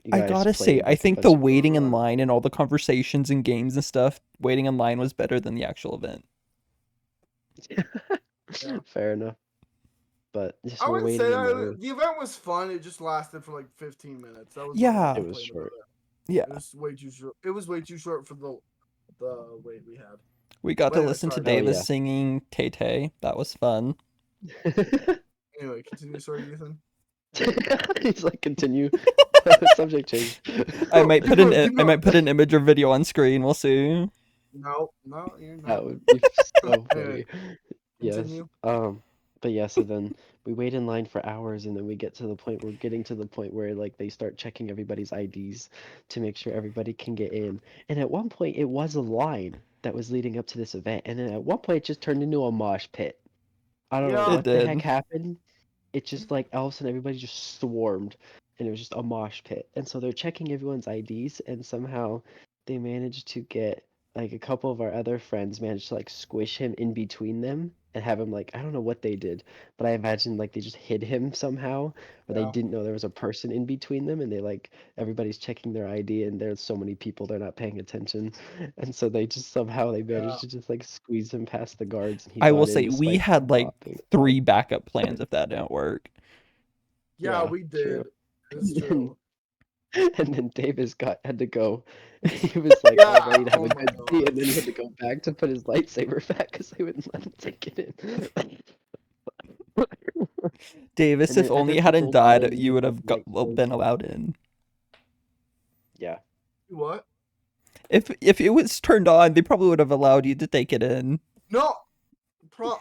Speaker 3: You
Speaker 2: I
Speaker 3: guys
Speaker 2: gotta say,
Speaker 3: played
Speaker 2: I
Speaker 3: like a
Speaker 2: think the
Speaker 3: bunch of
Speaker 2: waiting in line and all the conversations and games and stuff, waiting in line was better than the actual event.
Speaker 1: Yeah.
Speaker 3: Fair enough. But just
Speaker 1: I
Speaker 3: we're
Speaker 1: wouldn't say
Speaker 3: waiting in
Speaker 1: that
Speaker 3: line.
Speaker 1: the event was fun. It just lasted for like 15 minutes. That was my
Speaker 2: Yeah.
Speaker 1: only
Speaker 3: It was
Speaker 1: complaint about
Speaker 3: short.
Speaker 1: it.
Speaker 2: Yeah.
Speaker 1: It was way too short. It was way too short for the wait we had.
Speaker 2: We got to
Speaker 1: Anyway,
Speaker 2: listen to
Speaker 1: sorry.
Speaker 2: Davis singing Tay Tay. That was fun.
Speaker 1: Anyway, continue. Sorry, Ethan.
Speaker 3: He's like, continue. Subject change.
Speaker 2: I might put an image or video on screen. We'll see.
Speaker 1: No, you're not.
Speaker 3: That would be so
Speaker 1: Anyway,
Speaker 3: funny. Yes.
Speaker 1: continue.
Speaker 3: But yeah, so then we wait in line for hours, and then we're getting to the point where like they start checking everybody's IDs to make sure everybody can get in. And at one point, it was a line that was leading up to this event, and then at one point, it just turned into a mosh pit. I don't know
Speaker 1: Yeah.
Speaker 2: It
Speaker 3: what the heck
Speaker 2: did.
Speaker 3: happened. It just like all of a sudden everybody just swarmed, and it was just a mosh pit. And so they're checking everyone's IDs, and somehow they managed to get like a couple of our other friends managed to like squish him in between them and have him like I don't know what they did, but I imagine like they just hid him somehow, or they
Speaker 1: Yeah.
Speaker 3: didn't know there was a person in between them, and they like everybody's checking their ID, and there's so many people they're not paying attention, and so they just somehow they managed to just like squeeze him past the guards, and he
Speaker 2: I will
Speaker 3: got in
Speaker 2: say we
Speaker 3: despite
Speaker 2: had like
Speaker 3: not being
Speaker 2: 3 backup plans if that didn't work.
Speaker 1: Yeah,
Speaker 3: Yeah,
Speaker 1: we
Speaker 3: true.
Speaker 1: did. It's
Speaker 3: And then-
Speaker 1: true.
Speaker 3: And then Davis had to go. He was like all
Speaker 1: Yeah,
Speaker 3: ready to have
Speaker 1: oh
Speaker 3: a
Speaker 1: my
Speaker 3: good tea, and then he
Speaker 1: gosh.
Speaker 3: had to go back to put his lightsaber back because they wouldn't let him take it in.
Speaker 2: Davis,
Speaker 3: And
Speaker 2: if
Speaker 3: then
Speaker 2: only
Speaker 3: other
Speaker 2: you hadn't
Speaker 3: people got
Speaker 2: died,
Speaker 3: in
Speaker 2: you would
Speaker 3: with
Speaker 2: have
Speaker 3: lightsabers.
Speaker 2: been allowed in.
Speaker 3: Yeah.
Speaker 1: What?
Speaker 2: If it was turned on, they probably would have allowed you to take it in.
Speaker 1: No.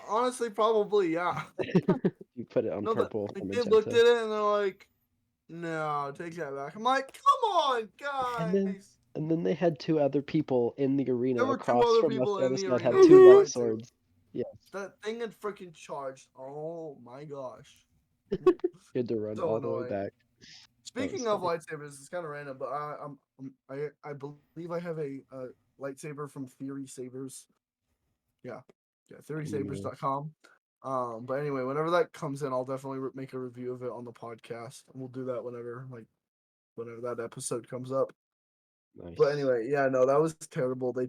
Speaker 1: Honestly, probably, yeah.
Speaker 3: You put it on
Speaker 1: No,
Speaker 3: purple
Speaker 1: the
Speaker 3: or
Speaker 1: kid looked
Speaker 3: magenta.
Speaker 1: at it and they're like, no, take that back. I'm like, come on,
Speaker 3: And
Speaker 1: guys.
Speaker 3: then they had 2 other people in the arena
Speaker 1: There were 2
Speaker 3: across
Speaker 1: other
Speaker 3: from us.
Speaker 1: people
Speaker 3: The
Speaker 1: in
Speaker 3: other
Speaker 1: the
Speaker 3: side
Speaker 1: arena
Speaker 3: had
Speaker 1: with
Speaker 3: 2 light
Speaker 1: lightsabers.
Speaker 3: swords. Yes.
Speaker 1: That thing had freaking charged. Oh my gosh.
Speaker 3: You had to run
Speaker 1: So
Speaker 3: all the way
Speaker 1: annoying.
Speaker 3: back.
Speaker 1: Speaking of lightsabers, it's kind of random, but I believe I have a lightsaber from Theory Sabers. Yeah, theorysabers.com. But anyway, whenever that comes in, I'll definitely make a review of it on the podcast, and we'll do that whenever that episode comes up.
Speaker 3: Nice.
Speaker 1: But anyway, yeah, no, that was terrible. They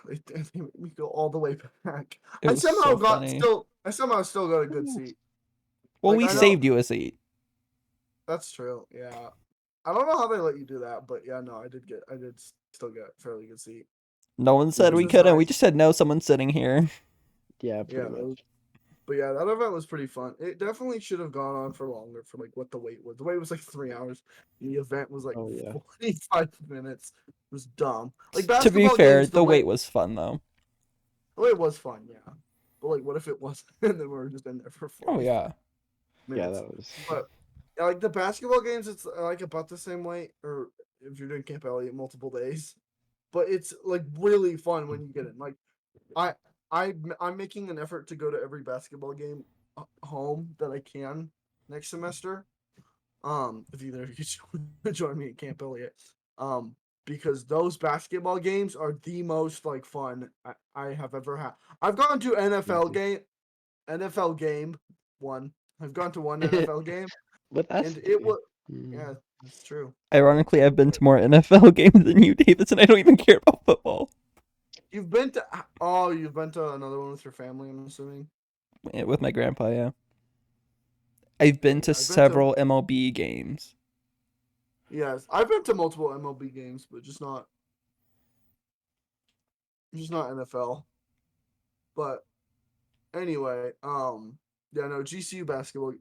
Speaker 1: made me go all the way back.
Speaker 2: It was so funny.
Speaker 1: I somehow still got a good seat.
Speaker 2: Well,
Speaker 1: Like,
Speaker 2: we
Speaker 1: I know-
Speaker 2: saved you a seat.
Speaker 1: That's true. Yeah, I don't know how they let you do that, but yeah, no, I did still get a fairly good seat.
Speaker 2: No one said
Speaker 1: was
Speaker 2: we
Speaker 1: just
Speaker 2: couldn't. We
Speaker 1: nice.
Speaker 2: just said no. Someone's sitting here.
Speaker 3: Yeah,
Speaker 1: Yeah,
Speaker 3: pretty much.
Speaker 1: but yeah, that event was pretty fun. It definitely should have gone on for longer, for like what the wait was. The wait was like 3 hours. The event was like
Speaker 3: Oh, yeah.
Speaker 1: 45 minutes. It was dumb. Like
Speaker 2: To be
Speaker 1: basketball
Speaker 2: fair,
Speaker 1: games,
Speaker 2: the wait was fun though.
Speaker 1: the wait was fun, yeah. But like, what if it wasn't? And then we were just in there for 45
Speaker 2: Oh yeah.
Speaker 3: Yeah,
Speaker 1: minutes.
Speaker 3: that was.
Speaker 1: But yeah, like the basketball games, it's like about the same way, or if you're doing Camp Elliott multiple days. But it's like really fun when you get in. Like I'm making an effort to go to every basketball game home that I can next semester. If either of you join me at Camp Elliott, because those basketball games are the most like fun I have ever had. I've gone to NFL game one. I've gone to one NFL game,
Speaker 3: But that's.
Speaker 1: and it was
Speaker 3: Mm.
Speaker 1: yeah, that's true.
Speaker 2: Ironically, I've been to more NFL games than you, Davis, and I don't even care about football.
Speaker 1: You've been to another one with your family, I'm assuming.
Speaker 2: With my grandpa, yeah. I've been to
Speaker 1: I've been to-
Speaker 2: several MLB games.
Speaker 1: Yes, I've been to multiple MLB games, but just not NFL. But anyway, yeah, no, GCU basketball.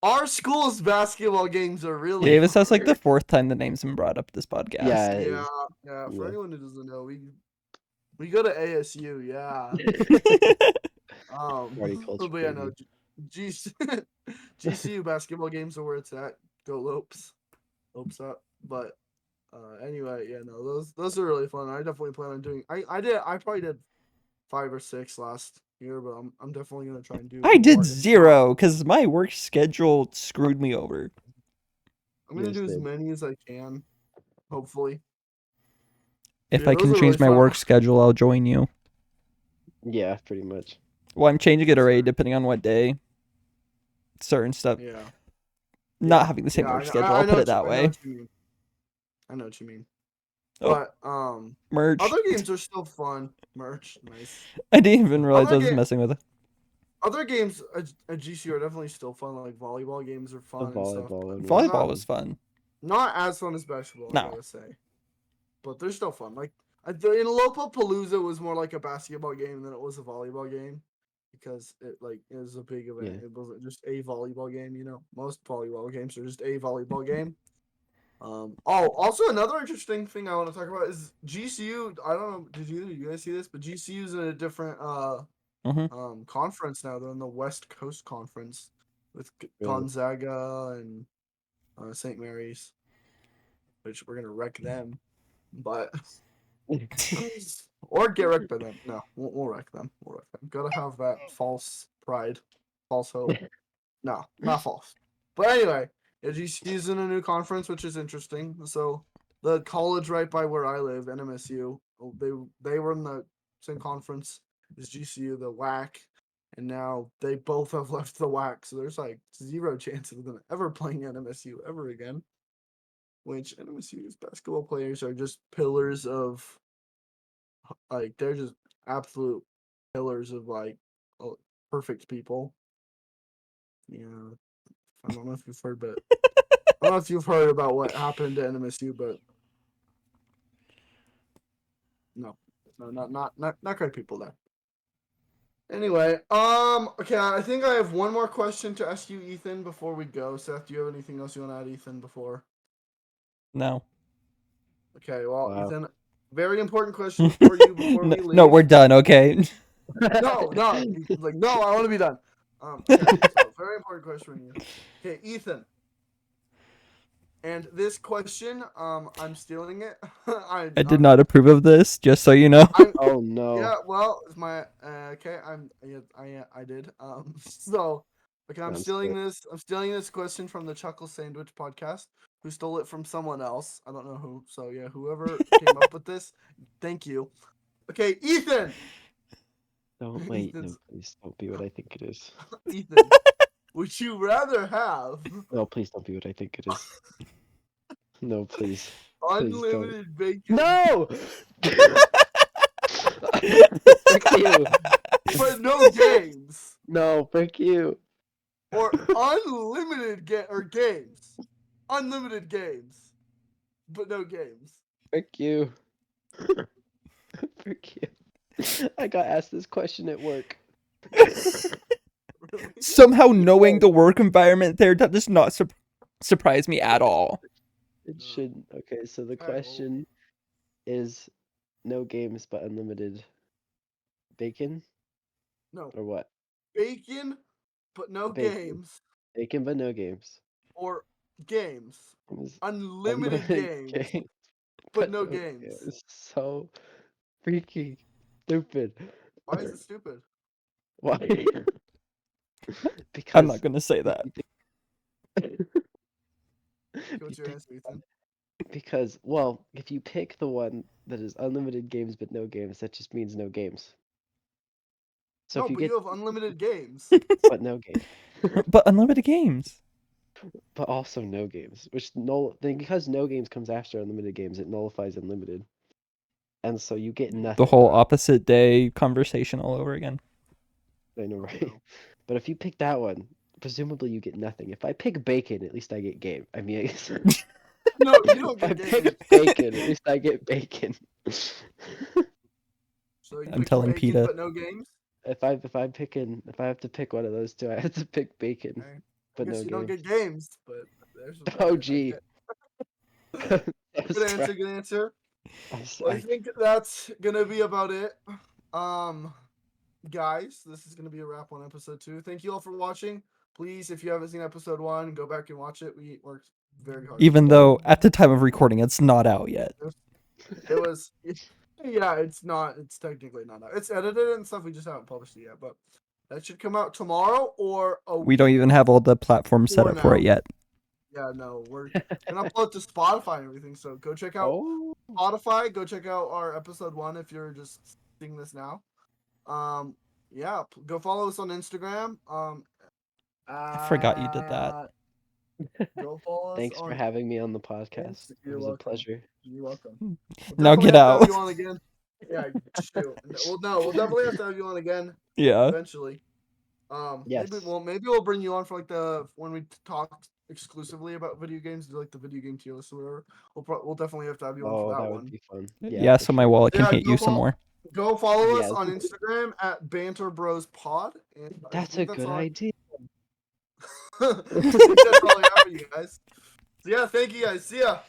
Speaker 1: Our school's basketball games are really
Speaker 2: Davis, that's like the
Speaker 1: hard.
Speaker 2: 4th time the name's been brought up this podcast.
Speaker 3: Yeah, it
Speaker 1: Yeah,
Speaker 3: is.
Speaker 1: yeah. For
Speaker 3: Yeah.
Speaker 1: anyone who doesn't know, we go to ASU, yeah.
Speaker 3: Party culture,
Speaker 1: But yeah, no,
Speaker 3: baby.
Speaker 1: GCU basketball games are where it's at. Go Lopes, Lopes up. But anyway, yeah, no, those are really fun. I definitely plan on doing. I probably did 5 or 6 last year, but I'm definitely gonna try and do.
Speaker 2: I did
Speaker 1: more.
Speaker 2: 0 because my work schedule screwed me over.
Speaker 1: I'm gonna
Speaker 3: Yours
Speaker 1: do as
Speaker 3: did.
Speaker 1: many as I can, hopefully.
Speaker 2: If
Speaker 1: Yeah,
Speaker 2: I
Speaker 1: those
Speaker 2: can
Speaker 1: are
Speaker 2: change
Speaker 1: really
Speaker 2: my
Speaker 1: fun.
Speaker 2: work schedule, I'll join you.
Speaker 3: Yeah, pretty much.
Speaker 2: Well, I'm changing it already
Speaker 1: Sure.
Speaker 2: depending on what day. Certain stuff.
Speaker 1: Yeah.
Speaker 2: Not having the same
Speaker 1: Yeah,
Speaker 2: work schedule, I'll put it that way.
Speaker 1: I know what you mean.
Speaker 2: Oh.
Speaker 1: But
Speaker 2: Merch.
Speaker 1: other games are still fun. Merch, nice.
Speaker 2: I didn't even realize
Speaker 1: Other
Speaker 2: I was
Speaker 1: ga-
Speaker 2: messing with it.
Speaker 1: Other games at GC are definitely still fun. Like volleyball games are
Speaker 3: The
Speaker 1: fun and stuff.
Speaker 3: volleyball
Speaker 1: but
Speaker 3: one.
Speaker 2: Volleyball was fun.
Speaker 1: not as fun as basketball, I
Speaker 2: No.
Speaker 1: gotta say. But they're still fun. Like In Lollapalooza was more like a basketball game than it was a volleyball game, because it was a big event.
Speaker 3: Yeah.
Speaker 1: It wasn't just a volleyball game. Most volleyball games are just a volleyball game. Also another interesting thing I want to talk about is GCU. I don't know, did you guys see this? But GCU's in a different conference now. They're in the West Coast Conference with Gonzaga and St. Mary's, which we're gonna wreck them, but or get wrecked by them. No, we'll wreck them. We'll wreck them. Gotta have that false pride, false hope. No, not false. But anyway, GCU's in a new conference, which is interesting. So the college right by where I live, NMSU, they were in the same conference as GCU, the WAC, and now they both have left the WAC. So there's like zero chance of them ever playing NMSU ever again. Which NMSU's basketball players are just pillars of, they're just absolute pillars of perfect people. Yeah. I don't know if you've heard, but I don't know if you've heard about what happened to NMSU, but no, not great people there. Anyway, okay, I think I have one more question to ask you, Ethan, before we go. Seth, do you have anything else you want to add, Ethan, before?
Speaker 2: No.
Speaker 1: Okay, well, wow. Ethan, very important question for you before we leave.
Speaker 2: No, we're done, okay?
Speaker 1: No, I want to be done. Okay, so very important question for you. Okay, Ethan. And this question, I'm stealing it.
Speaker 2: I did not approve of this, just so you know.
Speaker 3: Oh no.
Speaker 1: Yeah, well, it's my okay. I did. So okay, I'm stealing this. I'm stealing this question from the Chuckle Sandwich podcast, who stole it from someone else. I don't know who. So yeah, whoever came up with this, thank you. Okay, Ethan.
Speaker 3: Don't wait. No, please don't be what I think it is.
Speaker 1: Ethan, would you rather have?
Speaker 3: No, please don't be what I think it is. No, please.
Speaker 1: Unlimited bacon.
Speaker 3: No. Frick you.
Speaker 1: But no games.
Speaker 3: No, frick you.
Speaker 1: Or unlimited games. Unlimited games. But no games.
Speaker 3: Frick you. Frick you. I got asked this question at work.
Speaker 1: Really?
Speaker 2: Somehow knowing the work environment there, that does not surprise me at all.
Speaker 3: It shouldn't. Okay, so the question is no games but unlimited bacon?
Speaker 1: No.
Speaker 3: Or what?
Speaker 1: Bacon, but no games.
Speaker 3: Bacon but no games.
Speaker 1: Or games. Unlimited games. But no games.
Speaker 3: It's so freaking stupid.
Speaker 1: Why is it stupid?
Speaker 3: Why?
Speaker 2: Because I'm not going to say that.
Speaker 1: What's your answer, Ethan?
Speaker 3: Because, well, if you pick the one that is unlimited games but no games, that just means no games. So
Speaker 1: no,
Speaker 3: if
Speaker 1: you have unlimited games.
Speaker 3: But no games.
Speaker 2: But unlimited games.
Speaker 3: But also no games. Because no games comes after unlimited games, it nullifies unlimited. And so you get nothing.
Speaker 2: The whole opposite day conversation all over again.
Speaker 3: I know, right? But if you pick that one, presumably you get nothing. If I pick bacon, at least I get game. I mean,
Speaker 1: no, you don't get
Speaker 3: if I pick bacon, at least I get bacon.
Speaker 1: So you
Speaker 2: I'm telling
Speaker 1: bacon,
Speaker 2: PETA.
Speaker 1: but no games.
Speaker 3: If I have to pick one of those two, I have to pick bacon.
Speaker 1: Okay.
Speaker 3: But
Speaker 1: I guess
Speaker 3: no
Speaker 1: you
Speaker 3: games.
Speaker 1: don't get games, but there's
Speaker 3: Oh gee.
Speaker 1: Good answer. I think that's gonna be about it. Guys, this is gonna be a wrap on episode 2. Thank you all for watching. Please, if you haven't seen episode 1, go back and watch it. We worked very hard.
Speaker 2: Even though at the time of recording, it's not out yet.
Speaker 1: It was. Yeah, it's not. It's technically not out. It's edited and stuff. We just haven't published it yet, but that should come out tomorrow or a week.
Speaker 2: We don't even have all the platforms set up for it yet.
Speaker 1: Yeah, no, we're gonna upload to Spotify and everything. So go check out Spotify. Go check out our episode 1 if you're just seeing this now. Yeah, go follow us on Instagram.
Speaker 2: I forgot you did that.
Speaker 1: Go follow us.
Speaker 3: Thanks for having me on the podcast. It was a pleasure.
Speaker 1: You're welcome.
Speaker 2: Now get out.
Speaker 1: Have you on again. Yeah, shoot. We'll definitely have to have you on again.
Speaker 2: Yeah.
Speaker 1: Eventually.
Speaker 3: Yes.
Speaker 1: Maybe we'll bring you on for like when we talk exclusively about video games, do like the video game tier list or whatever. We'll definitely have to have you on for that
Speaker 3: that
Speaker 1: one.
Speaker 3: would be fun.
Speaker 2: Yeah,
Speaker 3: for
Speaker 2: so my
Speaker 3: sure.
Speaker 2: wallet can
Speaker 1: Yeah,
Speaker 2: hit you some more.
Speaker 1: Go follow us
Speaker 3: Yes.
Speaker 1: on Instagram at Banter Bros Pod. And
Speaker 3: That's a good idea.
Speaker 1: I think that's all I have for you guys. So yeah, thank you guys. See ya.